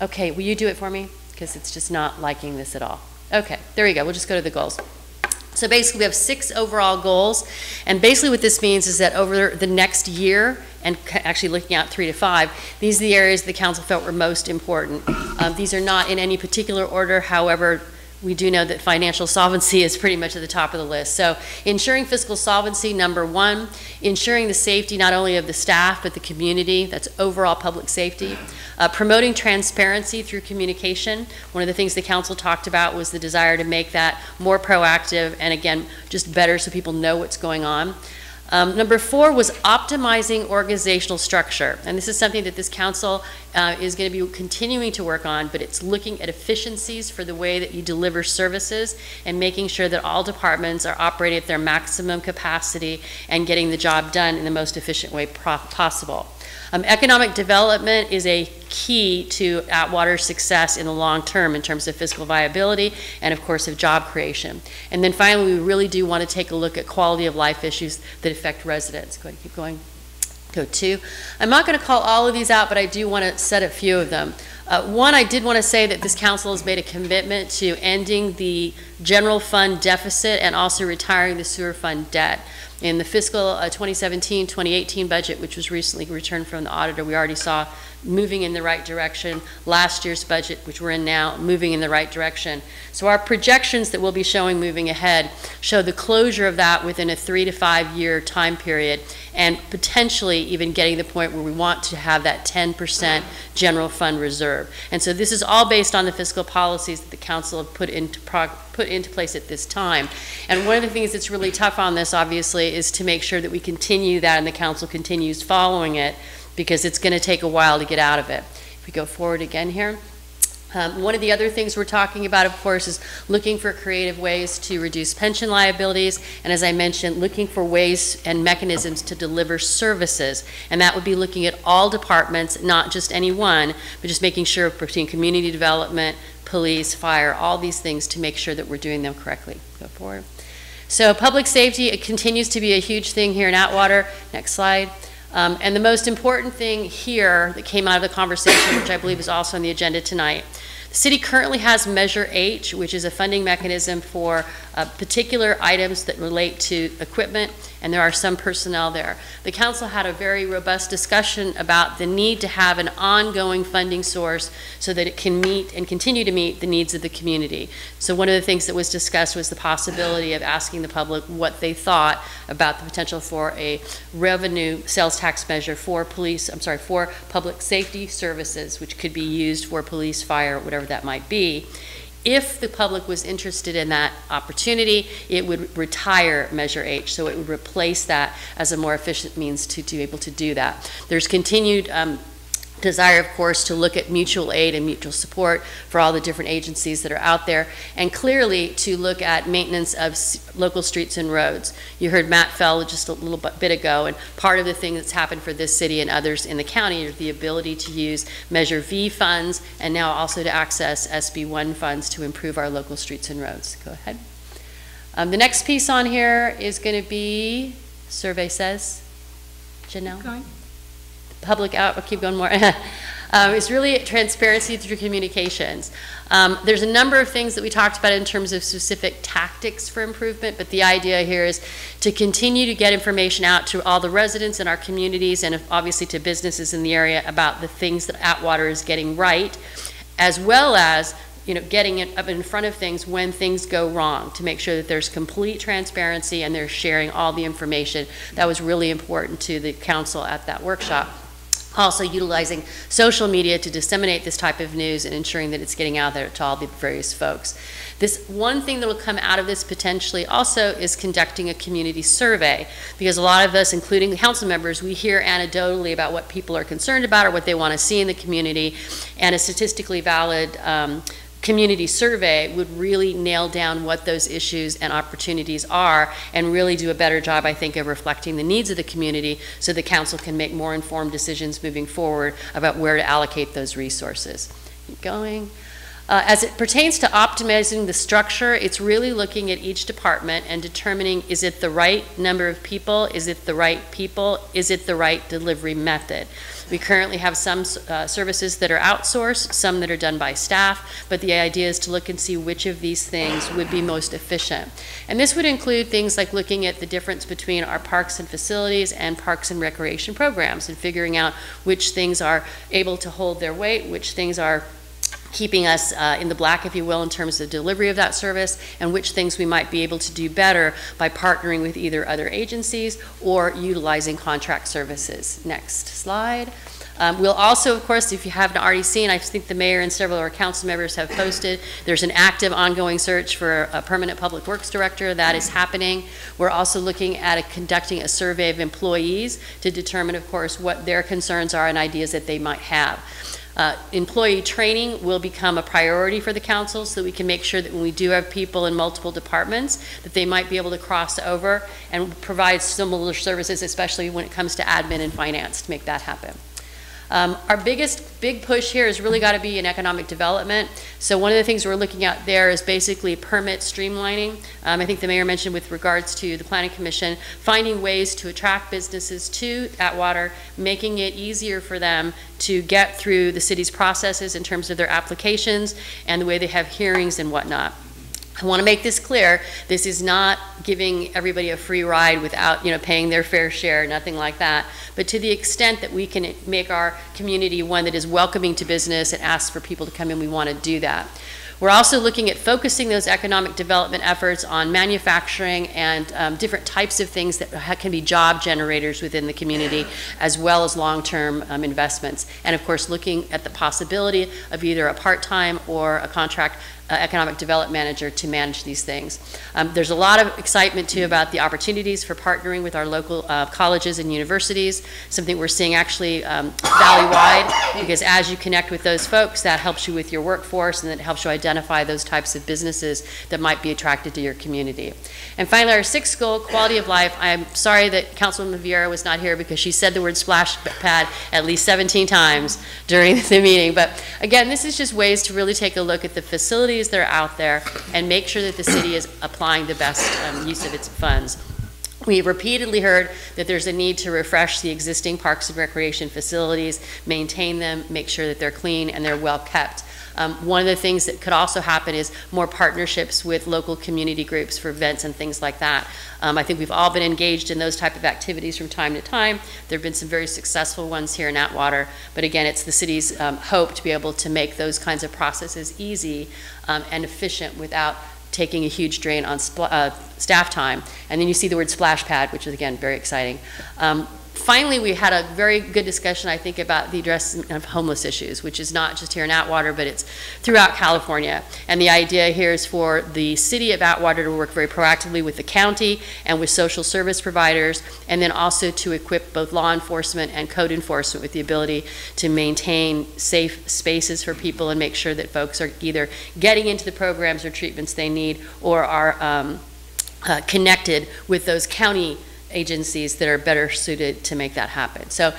Okay, will you do it for me? Because it's just not liking this at all. Okay, there we go. We'll just go to the goals. So basically we have 6 overall goals, and basically what this means is that over the next year, and actually looking out 3 to 5, these are the areas the council felt were most important. These are not in any particular order, however, we do know that financial solvency is pretty much at the top of the list. So ensuring fiscal solvency, number 1, ensuring the safety not only of the staff but the community, that's overall public safety. Promoting transparency through communication. One of the things the council talked about was the desire to make that more proactive and again, just better so people know what's going on. Number 4 was optimizing organizational structure, and this is something that this council is going to be continuing to work on, but it's looking at efficiencies for the way that you deliver services and making sure that all departments are operating at their maximum capacity and getting the job done in the most efficient way possible. Economic development is a key to Atwater's success in the long term in terms of fiscal viability and of course of job creation. And then finally, we really do want to take a look at quality of life issues that affect residents. Go ahead, keep going. Go 2. I'm not going to call all of these out, but I do want to set a few of them. 1, I did want to say that this council has made a commitment to ending the general fund deficit and also retiring the sewer fund debt. In the fiscal 2017-2018 budget, which was recently returned from the auditor, we already saw moving in the right direction. Last year's budget, which we're in now, moving in the right direction. So our projections that we'll be showing moving ahead show the closure of that within a 3 to 5 year time period, and potentially even getting the point where we want to have that 10% general fund reserve. And so this is all based on the fiscal policies that the council have put into place at this time. And one of the things that's really tough on this, obviously, is to make sure that we continue that and the council continues following it, because it's going to take a while to get out of it. If we go forward again here. One of the other things we're talking about, of course, is looking for creative ways to reduce pension liabilities, and as I mentioned, looking for ways and mechanisms to deliver services. And that would be looking at all departments, not just any one, but just making sure between community development, police, fire, all these things to make sure that we're doing them correctly. Go forward. So public safety, it continues to be a huge thing here in Atwater. Next slide. And the most important thing here that came out of the conversation, which I believe is also on the agenda tonight, The city currently has Measure H, which is a funding mechanism for particular items that relate to equipment, and there are some personnel there. The council had a very robust discussion about the need to have an ongoing funding source so that it can meet and continue to meet the needs of the community. So one of the things that was discussed was the possibility of asking the public what they thought about the potential for a revenue sales tax measure for for public safety services, which could be used for police, fire, whatever that might be. If the public was interested in that opportunity, it would retire Measure H, so it would replace that as a more efficient means to be able to do that. There's continued desire, of course, to look at mutual aid and mutual support for all the different agencies that are out there, and clearly to look at maintenance of local streets and roads. You heard Matt Fell just a little bit ago, and part of the thing that's happened for this city and others in the county is the ability to use Measure V funds and now also to access SB1 funds to improve our local streets and roads. Go ahead. The next piece on here is going to be, survey says, Janelle? Public out, I'll keep going more. It's really transparency through communications. There's a number of things that we talked about in terms of specific tactics for improvement, but the idea here is to continue to get information out to all the residents in our communities and obviously to businesses in the area about the things that Atwater is getting right, as well as getting it up in front of things when things go wrong, to make sure that there's complete transparency and they're sharing all the information. That was really important to the council at that workshop. Also utilizing social media to disseminate this type of news and ensuring that it's getting out there to all the various folks. This one thing that will come out of this potentially also is conducting a community survey, because a lot of us, including the council members, we hear anecdotally about what people are concerned about or what they want to see in the community, and a statistically valid community survey would really nail down what those issues and opportunities are and really do a better job, I think, of reflecting the needs of the community so the council can make more informed decisions moving forward about where to allocate those resources. Keep going. As it pertains to optimizing the structure, it's really looking at each department and determining, is it the right number of people? Is it the right people? Is it the right delivery method? We currently have some services that are outsourced, some that are done by staff, but the idea is to look and see which of these things would be most efficient. And this would include things like looking at the difference between our parks and facilities and parks and recreation programs and figuring out which things are able to hold their weight, which things are keeping us in the black, if you will, in terms of delivery of that service, and which things we might be able to do better by partnering with either other agencies or utilizing contract services. Next slide. We'll also, of course, if you haven't already seen, I think the mayor and several of our council members have posted, there's an active ongoing search for a permanent public works director. That is happening. We're also looking at conducting a survey of employees to determine, of course, what their concerns are and ideas that they might have. Employee training will become a priority for the council so that we can make sure that when we do have people in multiple departments that they might be able to cross over and provide similar services, especially when it comes to admin and finance, to make that happen. Our big push here has really got to be in economic development. So one of the things we're looking at there is basically permit streamlining. I think the mayor mentioned with regards to the Planning Commission, finding ways to attract businesses to Atwater, making it easier for them to get through the city's processes in terms of their applications and the way they have hearings and whatnot. I want to make this clear. This is not giving everybody a free ride without, paying their fair share, nothing like that. But to the extent that we can make our community one that is welcoming to business and asks for people to come in, we want to do that. We're also looking at focusing those economic development efforts on manufacturing and different types of things that can be job generators within the community, as well as long-term investments. And of course, looking at the possibility of either a part-time or a contract economic development manager to manage these things. There's a lot of excitement too about the opportunities for partnering with our local colleges and universities, something we're seeing actually valley-wide, because as you connect with those folks, that helps you with your workforce and that helps you identify those types of businesses that might be attracted to your community. And finally, our sixth goal, quality of life. I'm sorry that Councilwoman Vieira was not here because she said the word splash pad at least 17 times during the meeting. But again, this is just ways to really take a look at the facilities that are out there and make sure that the city is applying the best use of its funds. We've repeatedly heard that there's a need to refresh the existing parks and recreation facilities, maintain them, make sure that they're clean and they're well kept. One of the things that could also happen is more partnerships with local community groups for events and things like that. I think we've all been engaged in those type of activities from time to time. There have been some very successful ones here in Atwater, but again, it's the city's hope to be able to make those kinds of processes easy and efficient without taking a huge drain on staff time. And then you see the word splash pad, which is again very exciting. Finally, we had a very good discussion, I think, about the addressing of homeless issues, which is not just here in Atwater, but it's throughout California. And the idea here is for the city of Atwater to work very proactively with the county and with social service providers, and then also to equip both law enforcement and code enforcement with the ability to maintain safe spaces for people and make sure that folks are either getting into the programs or treatments they need, or are connected with those county agencies that are better suited to make that happen. So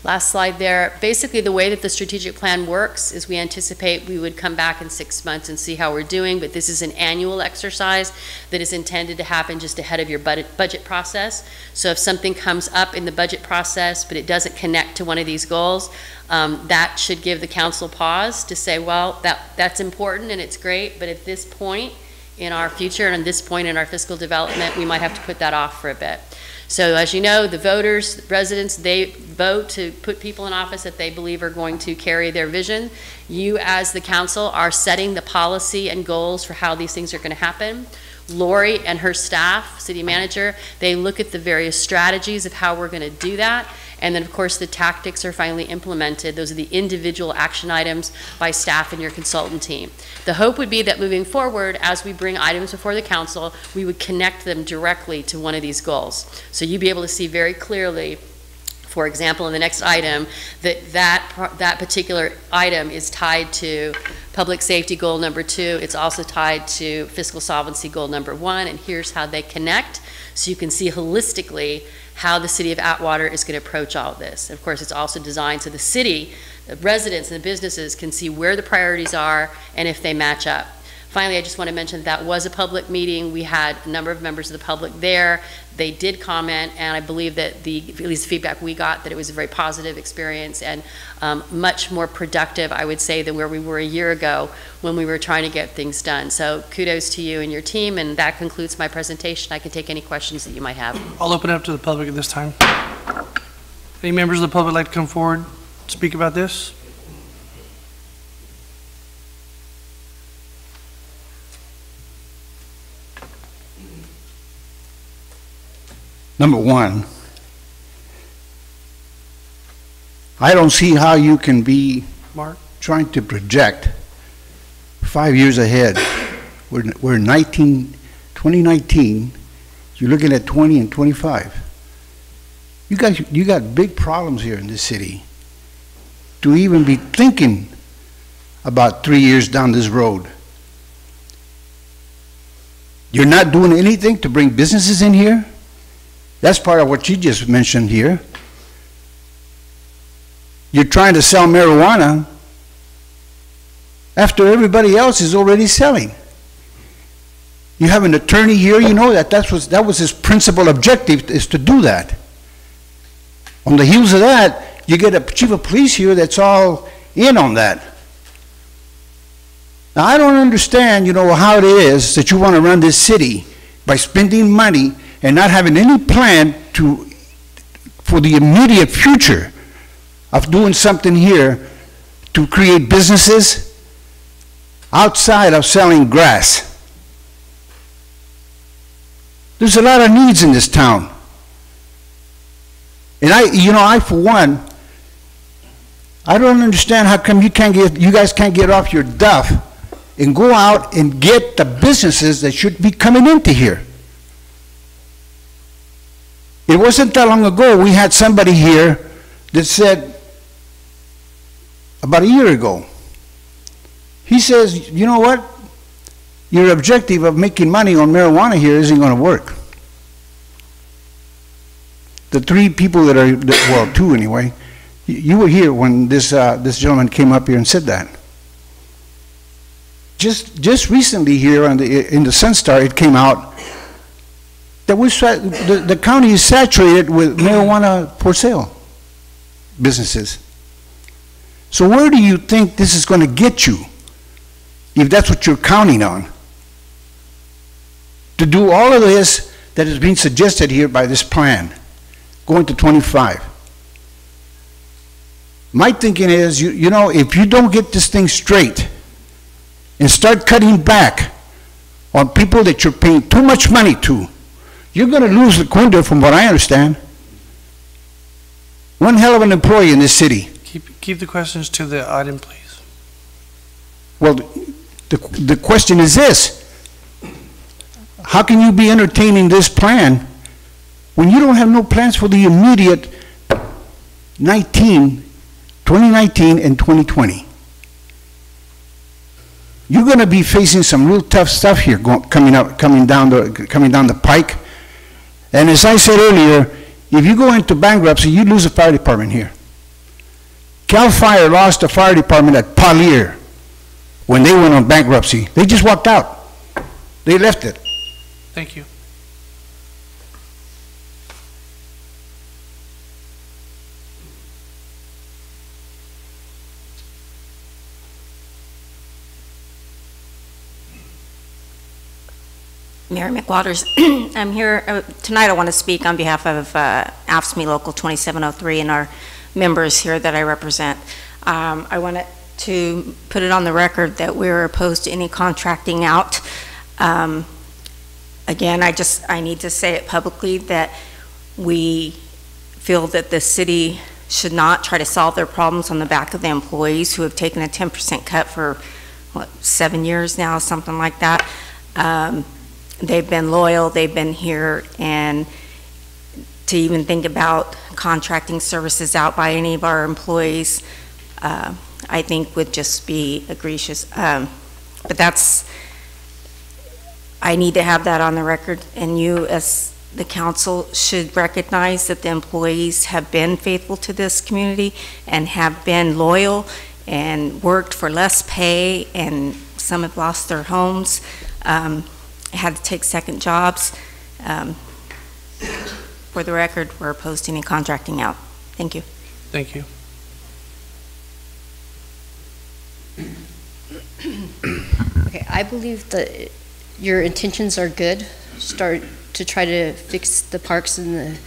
last slide there. Basically, the way that the strategic plan works is we anticipate we would come back in 6 months and see how we're doing, but this is an annual exercise that is intended to happen just ahead of your budget process. So if something comes up in the budget process, but it doesn't connect to one of these goals, that should give the council pause to say, well, that's important and it's great, but at this point in our future and at this point in our fiscal development, we might have to put that off for a bit. So as you know, the voters, residents, they vote to put people in office that they believe are going to carry their vision. You as the council are setting the policy and goals for how these things are going to happen. Lori and her staff, city manager, they look at the various strategies of how we're going to do that. And then, of course, the tactics are finally implemented. Those are the individual action items by staff and your consultant team. The hope would be that moving forward, as we bring items before the council, we would connect them directly to one of these goals. So you'd be able to see very clearly, for example, in the next item, that particular item is tied to public safety goal number 2. It's also tied to fiscal solvency goal number 1, and here's how they connect. So you can see holistically how the city of Atwater is going to approach all of this. Of course, it's also designed so the city, the residents and the businesses can see where the priorities are and if they match up. Finally, I just want to mention that was a public meeting. We had a number of members of the public there. They did comment, and I believe that at least the feedback we got, that it was a very positive experience and much more productive, I would say, than where we were a year ago when we were trying to get things done. So kudos to you and your team, and that concludes my presentation. I can take any questions that you might have. I'll open it up to the public at this time. Any members of the public like to come forward, speak about this? Number one, I don't see how you can be trying to project 5 years ahead. We're 2019, you're looking at 20 and 25. You got big problems here in this city to even be thinking about 3 years down this road. You're not doing anything to bring businesses in here? That's part of what you just mentioned here. You're trying to sell marijuana after everybody else is already selling. You have an attorney here, you know that was his principal objective, is to do that. On the heels of that, you get a chief of police here that's all in on that. Now, I don't understand, how it is that you want to run this city by spending money and not having any plan for the immediate future of doing something here to create businesses outside of selling grass. There's a lot of needs in this town. And I for one, I don't understand how come you guys can't get off your duff and go out and get the businesses that should be coming into here. It wasn't that long ago we had somebody here that said, about a year ago, he says, you know what? Your objective of making money on marijuana here isn't going to work. The 3 people that are, well, 2 anyway, you were here when this gentleman came up here and said that. Just recently here in the Sunstar, it came out that the county is saturated with marijuana for sale businesses. So where do you think this is going to get you if that's what you're counting on, to do all of this that is being suggested here by this plan, going to 25. My thinking is, you know, if you don't get this thing straight and start cutting back on people that you're paying too much money to, you're going to lose the Kunde, from what I understand. One hell of an employee in this city. Keep the questions to the item, please. Well, the question is this: how can you be entertaining this plan when you don't have no plans for the immediate 2019 and 2020? You're going to be facing some real tough stuff here coming down the pike. And as I said earlier, if you go into bankruptcy, you lose the fire department here. Cal Fire lost the fire department at Polier when they went on bankruptcy. They just walked out. They left it. Thank you. Mary McWaters. I'm here tonight. I want to speak on behalf of AFSCME Local 2703 and our members here that I represent. I wanted to put it on the record that we're opposed to any contracting out. Again, I need to say it publicly that we feel that the city should not try to solve their problems on the back of the employees who have taken a 10% cut for, what, 7 years now, something like that. They've been loyal, they've been here, and to even think about contracting services out by any of our employees, I think would just be egregious. But that's, I need to have that on the record, and you as the council should recognize that the employees have been faithful to this community and have been loyal and worked for less pay, and some have lost their homes. Had to take second jobs. For the record, we're opposed to any contracting out. Thank you. Thank you. Okay, I believe that your intentions are good. Start to try to fix the parks and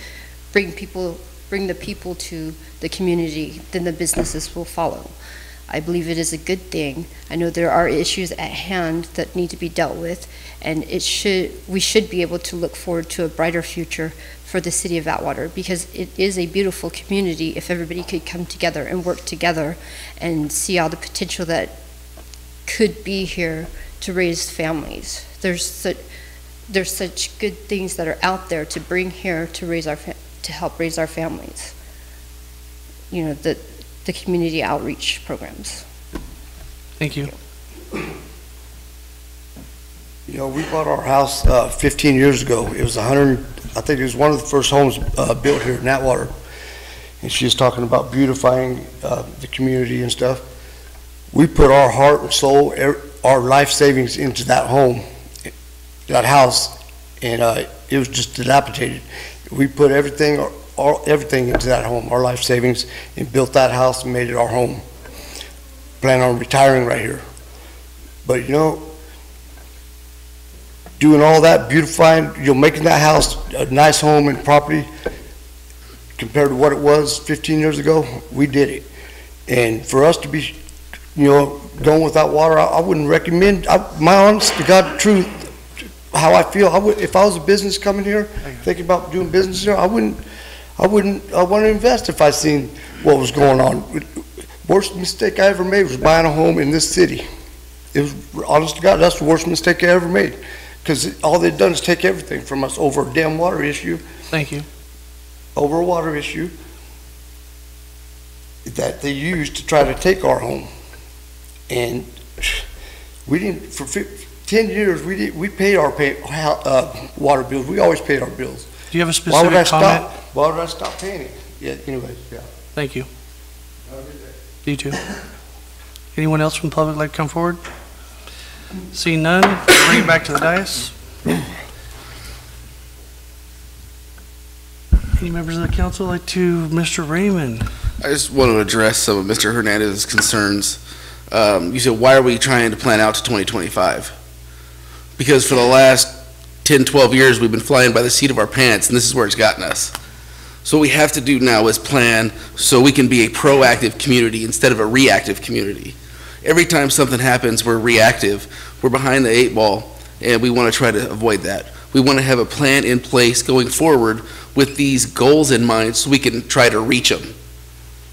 bring the people to the community, then the businesses will follow. I believe it is a good thing. I know there are issues at hand that need to be dealt with, and we should be able to look forward to a brighter future for the city of Atwater, because it is a beautiful community if everybody could come together and work together and see all the potential that could be here to raise families. There's such good things that are out there to bring here to help raise our families. You know, the community outreach programs. Thank you. You know, we bought our house 15 years ago. It was I think it was one of the first homes built here in Atwater. And she was talking about beautifying the community and stuff. We put our heart and soul, our life savings into that home, that house, and it was just dilapidated. We put everything into that home, our life savings, and built that house and made it our home. Plan on retiring right here. But you know, doing all that, beautifying, making that house a nice home and property compared to what it was 15 years ago, we did it. And for us to be, going without water, I wouldn't recommend, my honest to God truth, how I feel, if I was a business coming here, thinking about doing business here, I wouldn't want to invest if I seen what was going on. Worst mistake I ever made was buying a home in this city. It was, honest to God, that's the worst mistake I ever made. Because all they've done is take everything from us over a damn water issue. Thank you. Over a water issue that they used to try to take our home. And we didn't, for 10 years, we paid our water bills. We always paid our bills. Do you have a specific comment? Why would I stop paying it? Yeah, anyways, yeah. Thank you. You too. Anyone else from the public like to come forward? Seeing none, bring it back to the dais. Any members of the council like to, Mr. Raymond? I just want to address some of Mr. Hernandez's concerns. You said, why are we trying to plan out to 2025? Because for the last 10, 12 years, we've been flying by the seat of our pants, and this is where it's gotten us. So what we have to do now is plan so we can be a proactive community instead of a reactive community. Every time something happens, we're reactive. We're behind the 8 ball, and we want to try to avoid that. We want to have a plan in place going forward with these goals in mind so we can try to reach them.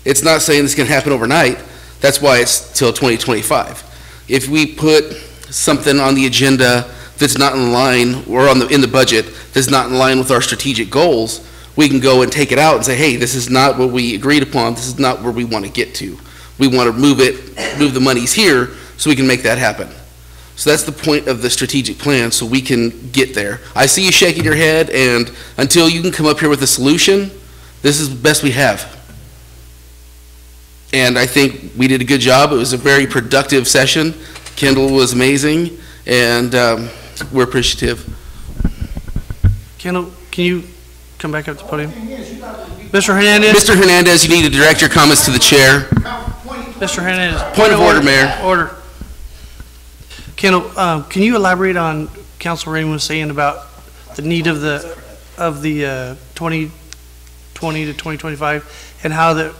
It's not saying this can happen overnight. That's why it's till 2025. If we put something on the agenda that's not in line, or in the budget that's not in line with our strategic goals, we can go and take it out and say, hey, this is not what we agreed upon. This is not where we want to get to. We want to move the monies here so we can make that happen. So that's the point of the strategic plan, so we can get there. I see you shaking your head, and until you can come up here with a solution, this is the best we have. And I think we did a good job. It was a very productive session. Kendall was amazing, and we're appreciative. Kendall, can you come back up to the podium? Mr. Hernandez? Mr. Hernandez, you need to direct your comments to the chair. Mr. Hernandez. Point of order, Mayor. Order. Kendall, can you elaborate on Council Raymond was saying about the need of the 2020 to 2025 and how that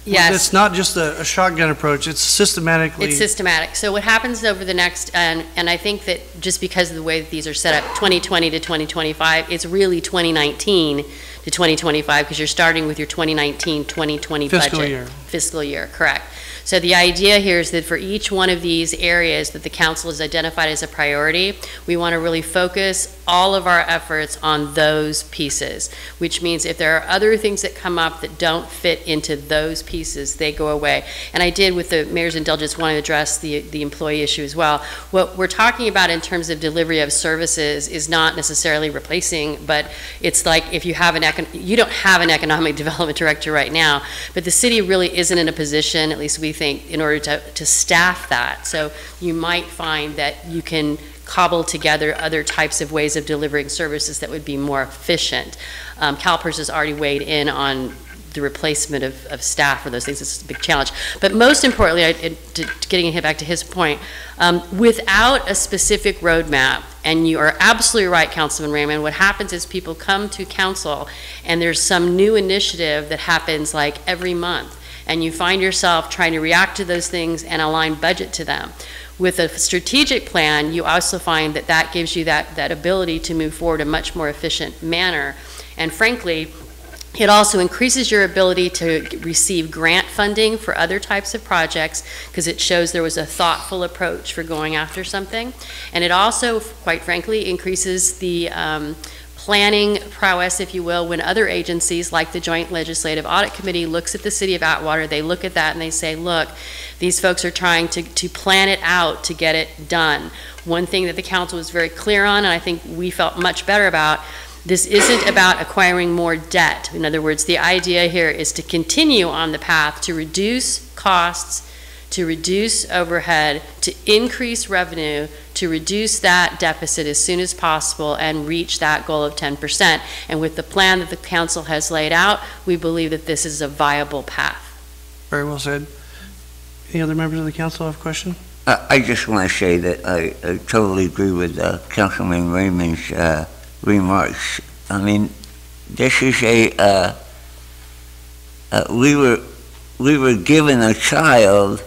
Yes. it's not just a shotgun approach, it's systematically. It's systematic. So what happens over the next, and I think that just because of the way that these are set up, 2020 to 2025, it's really 2019 to 2025 because you're starting with your 2019-2020 budget. Fiscal year, correct. So the idea here is that for each one of these areas that the council has identified as a priority, we want to really focus all of our efforts on those pieces, which means if there are other things that come up that don't fit into those pieces, they go away. And I did, with the mayor's indulgence, want to address the employee issue as well. What we're talking about in terms of delivery of services is not necessarily replacing, but it's like if you have you don't have an economic development director right now, but the city really isn't in a position, at least we think, in order to staff that. So you might find that you can cobble together other types of ways of delivering services that would be more efficient. CalPERS has already weighed in on the replacement of staff for those things. It's a big challenge. But most importantly, getting back to his point, without a specific roadmap, and you are absolutely right, Councilman Raymond, what happens is people come to council and there's some new initiative that happens like every month, and you find yourself trying to react to those things and align budget to them. With a strategic plan, you also find that that gives you that ability to move forward in a much more efficient manner. And frankly, it also increases your ability to receive grant funding for other types of projects because it shows there was a thoughtful approach for going after something. And it also, quite frankly, increases the planning prowess, if you will, when other agencies like the Joint Legislative Audit Committee looks at the city of Atwater, they look at that and they say, look, these folks are trying to plan it out to get it done. One thing that the council was very clear on, and I think we felt much better about, this isn't about acquiring more debt. In other words, the idea here is to continue on the path to reduce costs, to reduce overhead, to increase revenue, to reduce that deficit as soon as possible and reach that goal of 10%. And with the plan that the council has laid out, we believe that this is a viable path. Very well said. Any other members of the council have a question? I just want to say that I totally agree with Councilman Raymond's remarks. I mean, this is we were given a child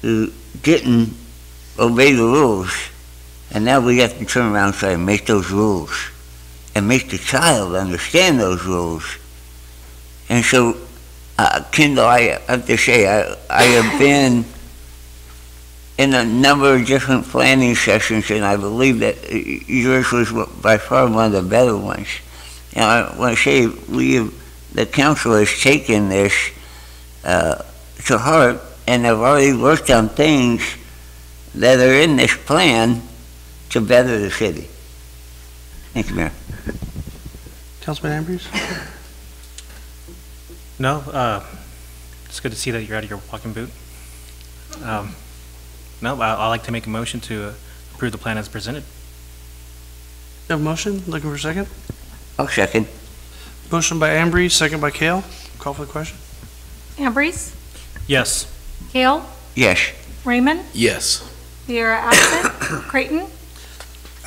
who didn't obey the rules, and now we have to turn around and try to make those rules and make the child understand those rules. And so, Kendall, I have to say, I have been in a number of different planning sessions, and I believe that yours was by far one of the better ones. And I want to say the council has taken this to heart, and have already worked on things that are in this plan to better the city. Thank you, Mayor. Councilman Ambrose? No, it's good to see that you're out of your walking boot. No, I'd like to make a motion to approve the plan as presented. You have a motion? Looking for a second? I'll second. Motion by Ambrose, second by Kale. Call for the question. Ambrose? Yes. Kale? Yes. Raymond? Yes. Viera absent. Creighton?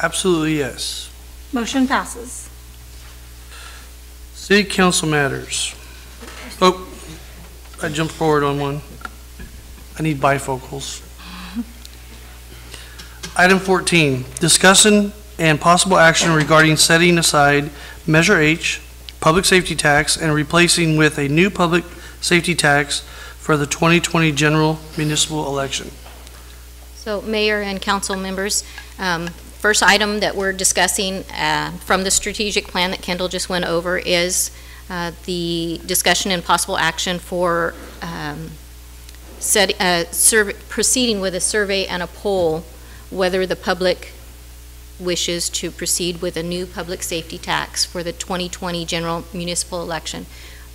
Absolutely yes. Motion passes. City council matters. Oh, I jumped forward on one. I need bifocals. Item 14, discussion and possible action regarding setting aside Measure H, public safety tax, and replacing with a new public safety tax for the 2020 general municipal election. So Mayor and council members, first item that we're discussing from the strategic plan that Kendall just went over is the discussion and possible action for proceeding with a survey and a poll whether the public wishes to proceed with a new public safety tax for the 2020 general municipal election.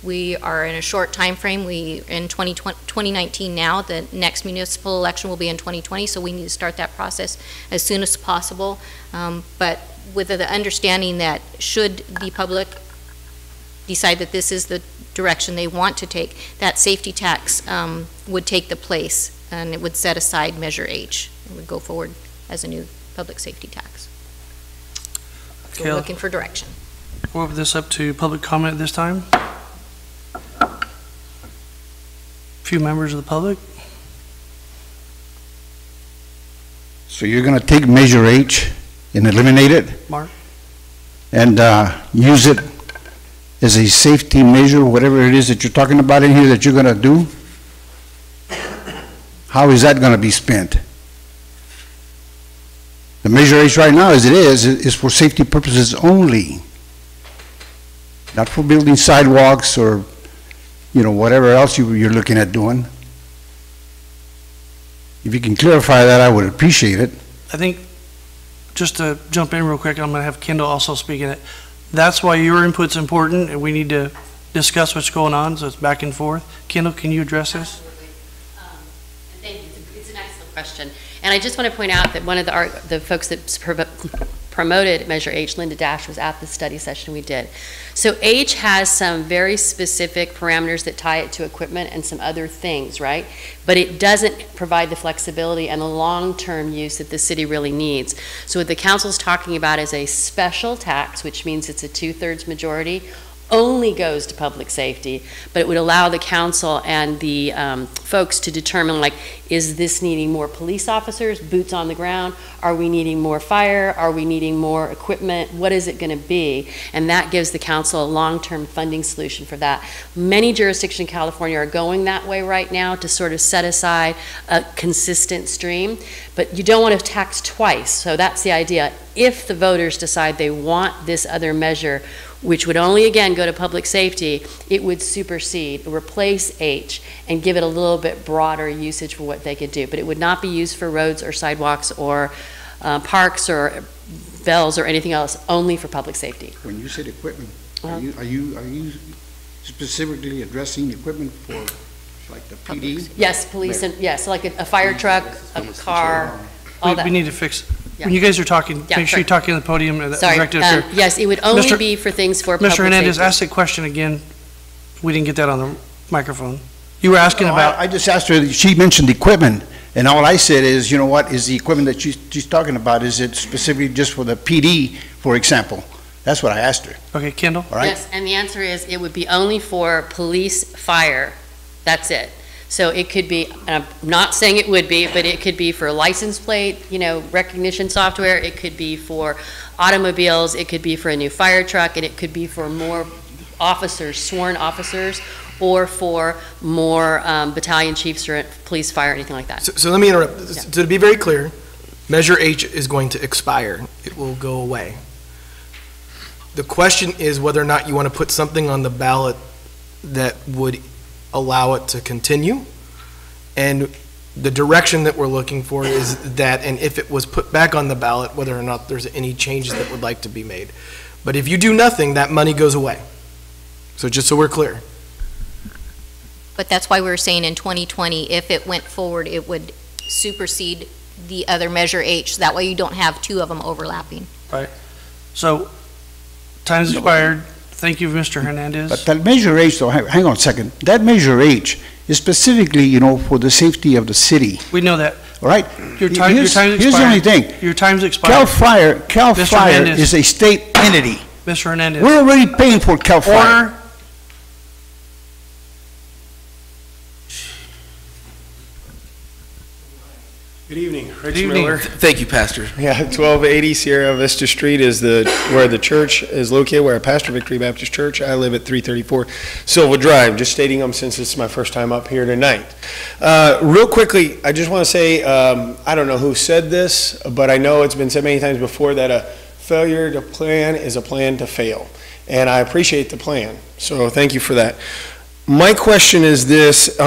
We are in a short time frame. We in 2019 now. The next municipal election will be in 2020, so we need to start that process as soon as possible. But with the understanding that should the public decide that this is the direction they want to take, that safety tax would take the place, and it would set aside Measure H. It would go forward as a new public safety tax. So we're looking for direction. We'll open this up to public comment this time. Few members of the public. So you're going to take Measure H and eliminate it? Mark? And use it as a safety measure, whatever it is that you're talking about in here that you're going to do? How is that going to be spent? The Measure H right now, as it is for safety purposes only. Not for building sidewalks or, you know, whatever else you're looking at doing. If you can clarify that, I would appreciate it. I think, just to jump in real quick, I'm going to have Kendall also speak in it. That's why your input's important, and we need to discuss what's going on, so it's back and forth. Kendall, can you address this? Thank you. It's an excellent question. And I just want to point out that one of the folks that promoted Measure H, Linda Dash, was at the study session we did. So H has some very specific parameters that tie it to equipment and some other things, right? But it doesn't provide the flexibility and the long-term use that the city really needs. So what the council's talking about is a special tax, which means it's a 2/3 majority, only goes to public safety, but it would allow the council and the folks to determine, like, is this needing more police officers, boots on the ground? Are we needing more fire? Are we needing more equipment? What is it going to be? And that gives the council a long-term funding solution for that. Many jurisdictions in California are going that way right now to sort of set aside a consistent stream, but you don't want to tax twice. So that's the idea. If the voters decide they want this other measure, which would only, again, go to public safety, it would supersede, replace H, and give it a little bit broader usage for what they could do. But it would not be used for roads or sidewalks or parks or bells or anything else, only for public safety. When you said equipment, are you specifically addressing equipment for, like, the PD? Yes, police, and yes, like a fire truck, a car, all that. We need to fix. When you guys are talking, make sure you're talking on the podium. Sorry, yes, it would only be for things for public Mr. Hernandez, safety. ask the question again. We didn't get that on the microphone. You were asking about. I just asked her, she mentioned equipment, and all I said is, you know what, is the equipment that she's talking about, is it specifically just for the PD, for example? That's what I asked her. Okay, Kendall? All right. Yes, and the answer is it would be only for police, fire. That's it. So it could be, and I'm not saying it would be, but it could be for license plate, recognition software. It could be for automobiles. It could be for a new fire truck, and it could be for more officers, sworn officers, or for more battalion chiefs or police, fire, anything like that. So let me interrupt. Yeah. So to be very clear, Measure H is going to expire. It will go away. The question is whether or not you want to put something on the ballot that would allow it to continue, and the direction that we're looking for is that, and if it was put back on the ballot, whether or not there's any changes that would like to be made. But if you do nothing, that money goes away. So just so we're clear. But that's why we were saying in 2020, if it went forward, it would supersede the other Measure H. That way you don't have two of them overlapping. Right. So, time's expired. Thank you, Mr. Hernandez. But that Measure H, though, hang on a second. That Measure H is specifically, for the safety of the city, We know that. all right? Your time, Here's your time's here's the only expired. thing. Your time's Cal expired. Fire Hernandez. is a state entity. Mr. Hernandez. We're already paying for Cal Fire. Order. Good evening, Rich evening. Miller. Thank you, Pastor. Yeah, 1280 Sierra Vista Street is where the church is located, where I pastor Victory Baptist Church. I live at 334 Silva Drive, just stating them since it's my first time up here tonight. Real quickly, I just want to say, I don't know who said this, but I know it's been said many times before that a failure to plan is a plan to fail. And I appreciate the plan, so thank you for that. My question is this,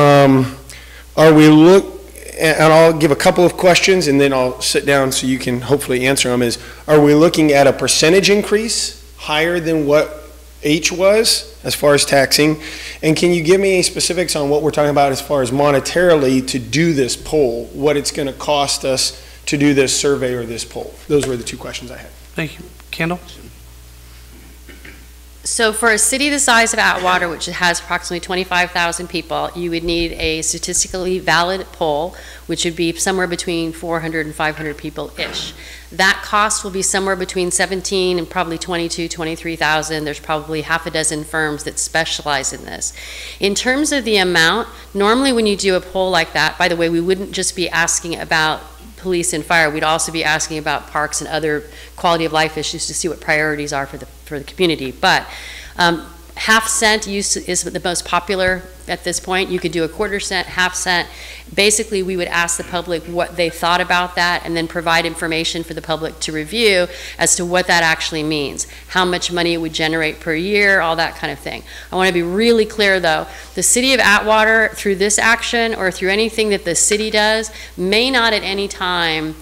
and I'll give a couple of questions and then I'll sit down so you can hopefully answer them, are we looking at a percentage increase higher than what H was as far as taxing? And can you give me any specifics on what we're talking about as far as monetarily to do this poll, what it's going to cost us to do this survey or this poll? Those were the two questions I had. Thank you. Kendall? So for a city the size of Atwater, which has approximately 25,000 people, you would need a statistically valid poll, which would be somewhere between 400 and 500 people-ish. That cost will be somewhere between 17 and probably 22, 23,000. There's probably half a dozen firms that specialize in this. In terms of the amount, normally when you do a poll like that, by the way, we wouldn't just be asking about police and fire, we'd also be asking about parks and other quality of life issues to see what priorities are for the community. But half cent use is the most popular at this point. You could do a quarter cent, half cent. Basically, we would ask the public what they thought about that and then provide information for the public to review as to what that actually means, how much money it would generate per year, all that kind of thing. I want to be really clear though, the city of Atwater, through this action or through anything that the city does, may not at any time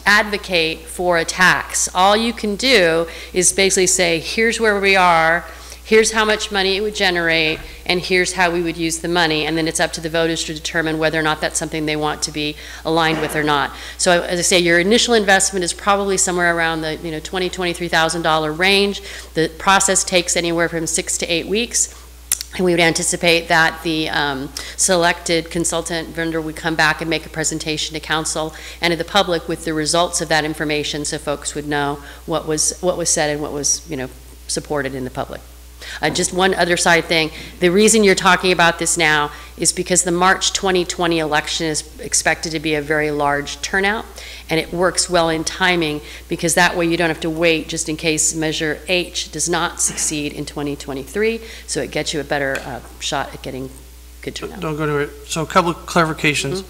advocate for a tax. All you can do is basically say, here's where we are, here's how much money it would generate, and here's how we would use the money, and then it's up to the voters to determine whether or not that's something they want to be aligned with or not. So as I say, your initial investment is probably somewhere around the $20,000, $23,000 range. The process takes anywhere from 6 to 8 weeks. And we would anticipate that the selected consultant vendor would come back and make a presentation to council and to the public with the results of that information, so folks would know what was said and what was supported in the public. Just one other side thing, the reason you're talking about this now is because the March 2020 election is expected to be a very large turnout, and it works well in timing because that way you don't have to wait just in case Measure H does not succeed in 2023, so it gets you a better shot at getting good turnout. Don't go to it. So a couple of clarifications.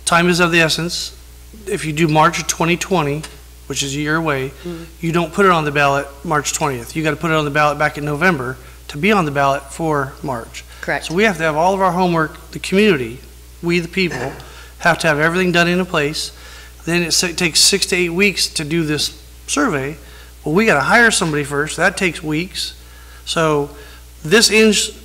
Time is of the essence. If you do March of 2020, which is a year away, you don't put it on the ballot March 20th. You got to put it on the ballot back in November to be on the ballot for March. Correct. So we have to have all of our homework, the community, we the people, have to have everything done in a place. Then it takes 6 to 8 weeks to do this survey. Well, we got to hire somebody first. That takes weeks. So this end's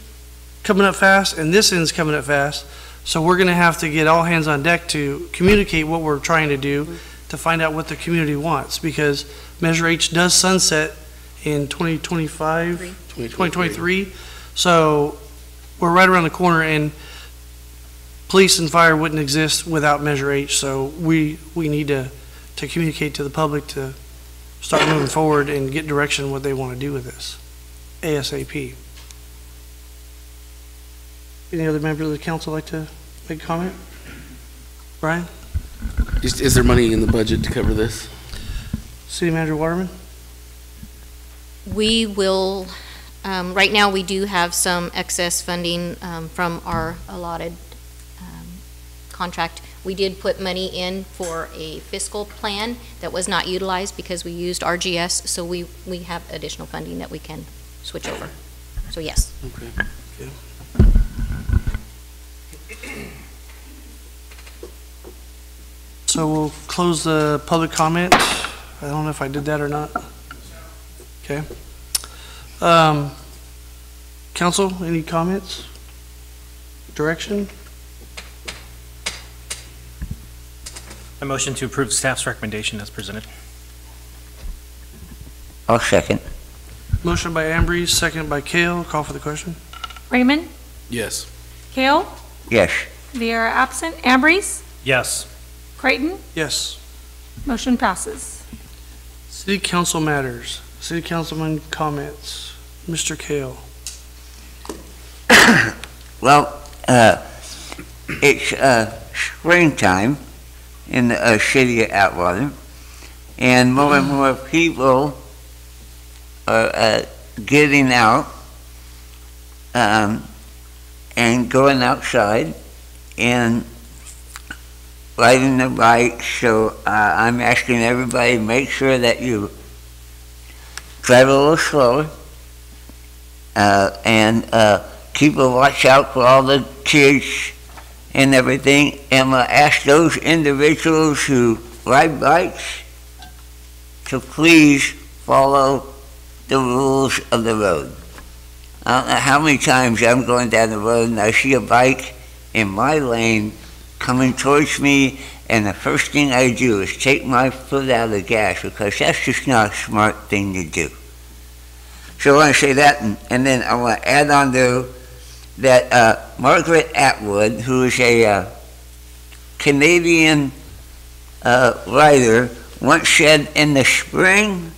coming up fast and this end's coming up fast. So we're going to have to get all hands on deck to communicate what we're trying to do to find out what the community wants, because Measure H does sunset in 2023. So we're right around the corner, and police and fire wouldn't exist without Measure H. So we need to communicate to the public to start moving forward and get direction what they want to do with this ASAP. Any other member of the council like to make a comment? Brian? Is there money in the budget to cover this? City Manager Waterman? We will, right now we do have some excess funding from our allotted contract. We did put money in for a fiscal plan that was not utilized because we used RGS, so we have additional funding that we can switch over. So yes. Okay. Okay. So we'll close the public comment. I don't know if I did that or not. Okay. Council, any comments? Direction? A motion to approve staff's recommendation as presented. I'll second. Motion by Ambrose, second by Kale. Call for the question. Raymond, Yes. Kale? Yes. Viera absent. Ambrose? Yes. Creighton? Yes. Motion passes. City council matters. City councilman comments. Mr. Kale. Well, it's springtime in the city of Atwater, and more people are getting out and going outside and riding their bikes. So I'm asking everybody, make sure that you drive a little slower and keep a watch out for all the kids and everything. And ask those individuals who ride bikes to please follow the rules of the road. I don't know how many times I'm going down the road and I see a bike in my lane coming towards me, and the first thing I do is take my foot out of the gas, because that's just not a smart thing to do. So I want to say that, and then I want to add on to that Margaret Atwood, who is a Canadian writer, once said, in the spring,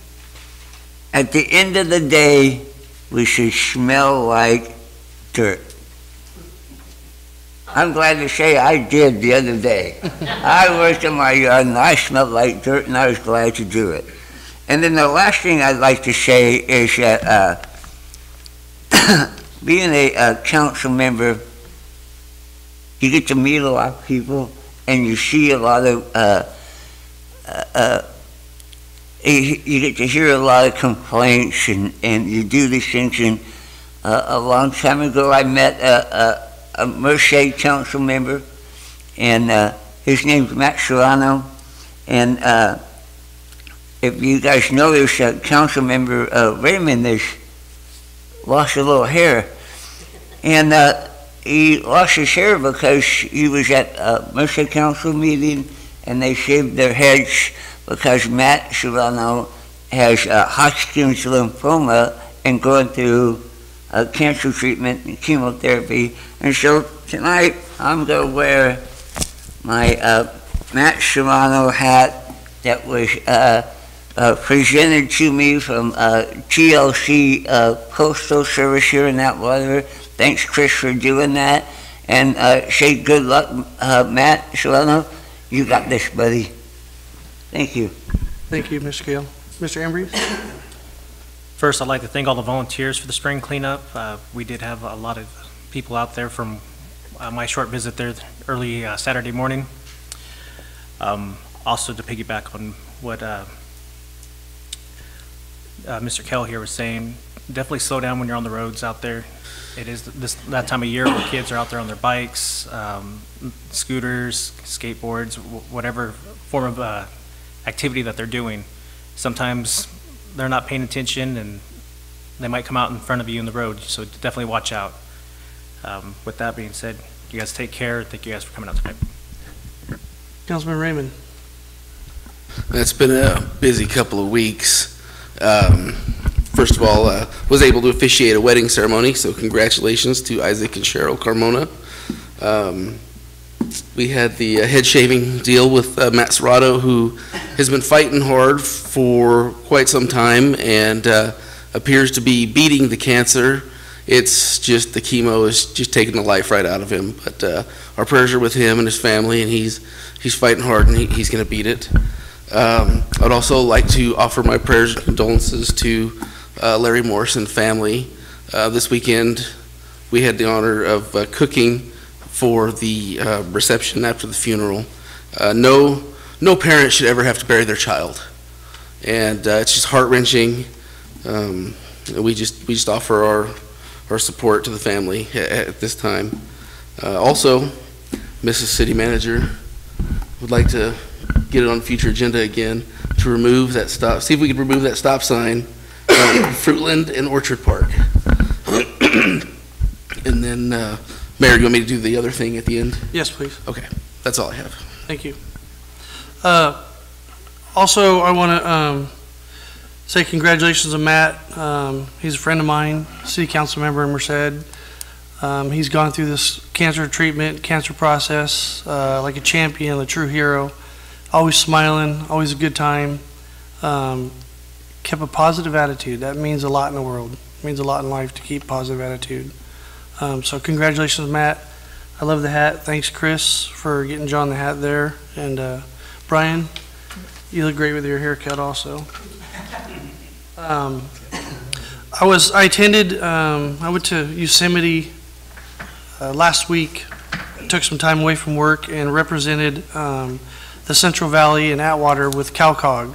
at the end of the day, we should smell like dirt. I'm glad to say I did the other day. I worked in my yard and I smelled like dirt, and I was glad to do it. And then the last thing I'd like to say is that being a council member, you get to meet a lot of people, and you see a lot of, you get to hear a lot of complaints, and you do these things. And a long time ago, I met a Merced council member, and his name's Matt Serrano. And if you guys know this, council member Raymond has lost a little hair. And he lost his hair because he was at a Merced council meeting, and they shaved their heads because Matt Serrano has Hodgkin's lymphoma and going through cancer treatment and chemotherapy. And so tonight I'm going to wear my Matt Serrano hat that was presented to me from TLC Postal Service here in Atwater. Thanks, Chris, for doing that. And say good luck, Matt Serrano. You got this, buddy. Thank you. Thank you, Mr. Kale. Mr. Ambrose? First, I'd like to thank all the volunteers for the spring cleanup. We did have a lot of people out there from my short visit there early Saturday morning. Also, to piggyback on what Mr. Kell here was saying, definitely slow down when you're on the roads out there. It is that time of year where kids are out there on their bikes, scooters, skateboards, whatever form of activity that they're doing. Sometimes they're not paying attention, and they might come out in front of you in the road, so definitely watch out. With that being said, you guys take care. Thank you guys for coming out tonight. Councilman Raymond. It's been a busy couple of weeks. First of all, was able to officiate a wedding ceremony, so congratulations to Isaac and Cheryl Carmona. We had the head shaving deal with Matt Serrato, who has been fighting hard for quite some time and appears to be beating the cancer. It's just the chemo is just taking the life right out of him. But our prayers are with him and his family, and he's fighting hard, and he's going to beat it. I'd also like to offer my prayers and condolences to Larry Morrison family. This weekend, we had the honor of cooking for the reception after the funeral. No parent should ever have to bury their child, and it's just heart-wrenching. We just offer our support to the family at this time. Also, Mrs. City Manager would like to get it on future agenda again to remove that stop. See if we could remove that stop sign from Fruitland and Orchard Park. And then, Mayor, you want me to do the other thing at the end? Yes, please. Okay, that's all I have. Thank you. Also, I want to say congratulations to Matt. He's a friend of mine, city council member in Merced. He's gone through this cancer treatment, cancer process, like a champion, a true hero, always smiling, always a good time. Kept a positive attitude. That means a lot in the world. It means a lot in life to keep positive attitude. So congratulations, Matt. I love the hat. Thanks, Chris, for getting John the hat there. And Brian, you look great with your haircut also. I went to Yosemite last week. Took some time away from work and represented the Central Valley and Atwater with CalCog,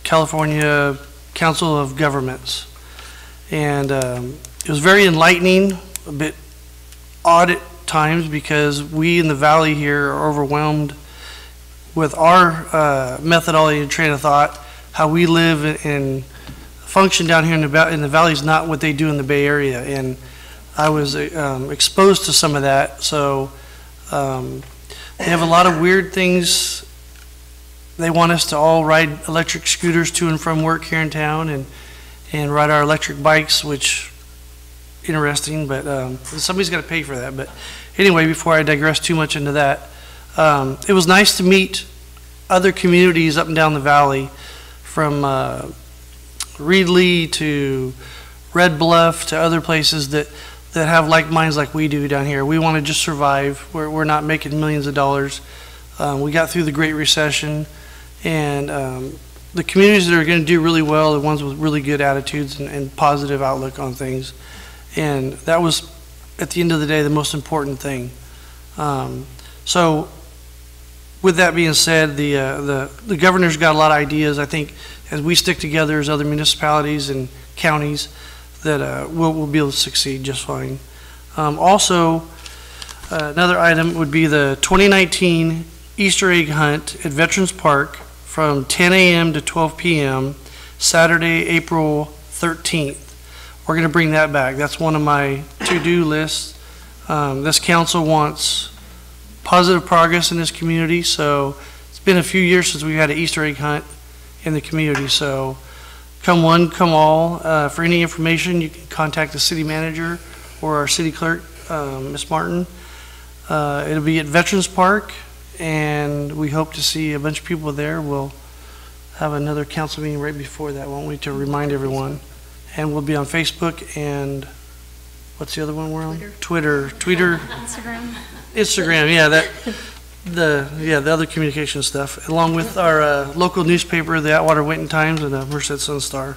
California Council of Governments. And it was very enlightening, a bit odd at times because we in the valley here are overwhelmed with our methodology and train of thought. How we live and function down here in the valley is not what they do in the Bay Area. And I was exposed to some of that. So they have a lot of weird things. They want us to all ride electric scooters to and from work here in town and ride our electric bikes, which interesting, but somebody's got to pay for that. But anyway, before I digress too much into that, it was nice to meet other communities up and down the valley, from Reedley to Red Bluff to other places that have like minds like we do down here. We want to just survive. We're not making millions of dollars. We got through the Great Recession, and the communities that are going to do really well, the ones with really good attitudes and positive outlook on things. And that was, at the end of the day, the most important thing. So with that being said, the governor's got a lot of ideas. I think as we stick together as other municipalities and counties, that we'll be able to succeed just fine. Also, another item would be the 2019 Easter egg hunt at Veterans Park from 10 a.m. to 12 p.m. Saturday, April 13th. We're going to bring that back. That's one of my to-do lists. This council wants positive progress in this community, so it's been a few years since we've had an Easter egg hunt in the community. So come one, come all. For any information, you can contact the city manager or our city clerk, Ms. Martin. It'll be at Veterans Park, and we hope to see a bunch of people there. We'll have another council meeting right before that, won't we, to remind everyone. And we'll be on Facebook and what's the other one we're on? Twitter. Instagram, yeah, the other communication stuff, along with our local newspaper, the Atwater Winton Times and the Merced Sun Star.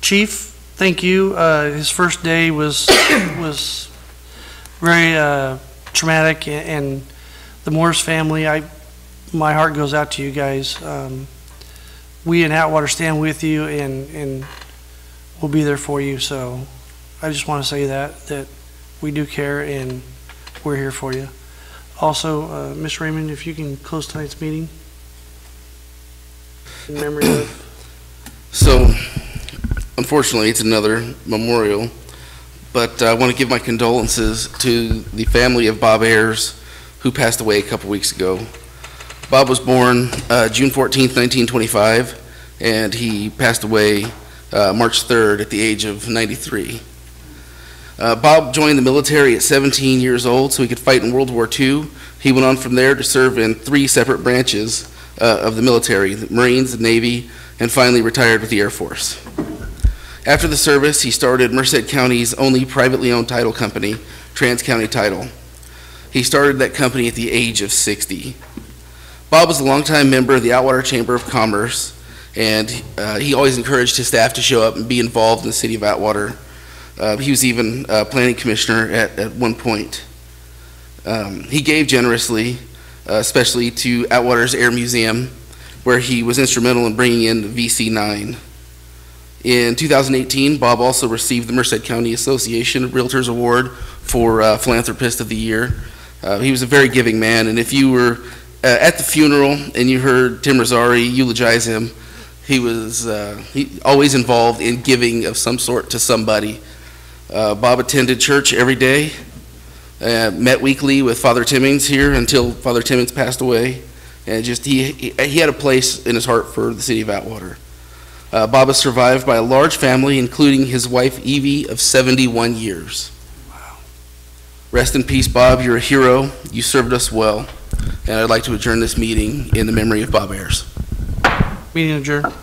Chief, thank you. His first day was very traumatic, and the Morris family, my heart goes out to you guys. We in Atwater stand with you, and we'll be there for you. So I just want to say that we do care, and we're here for you. Also, Ms. Raymond, if you can close tonight's meeting in memory of. So, unfortunately, it's another memorial, but I want to give my condolences to the family of Bob Ayers, who passed away a couple weeks ago. Bob was born June 14th, 1925, and he passed away March 3rd at the age of 93. Bob joined the military at 17 years old so he could fight in World War II. He went on from there to serve in 3 separate branches of the military, the Marines, the Navy, and finally retired with the Air Force. After the service, he started Merced County's only privately owned title company, Trans County Title. He started that company at the age of 60. Bob was a longtime member of the Atwater Chamber of Commerce, and he always encouraged his staff to show up and be involved in the city of Atwater. He was even planning commissioner at one point. He gave generously, especially to Atwater's Air Museum, where he was instrumental in bringing in the VC-9. In 2018, Bob also received the Merced County Association of Realtors Award for Philanthropist of the Year. He was a very giving man, and if you were at the funeral and you heard Tim Rosari eulogize him, he was always involved in giving of some sort to somebody. Bob attended church every day, met weekly with Father Timmings here until Father Timmings passed away, and just he had a place in his heart for the city of Atwater. Bob is survived by a large family, including his wife Evie of 71 years. Wow. Rest in peace, Bob. You're a hero. You served us well. And I'd like to adjourn this meeting in the memory of Bob Ayers. Meeting adjourned.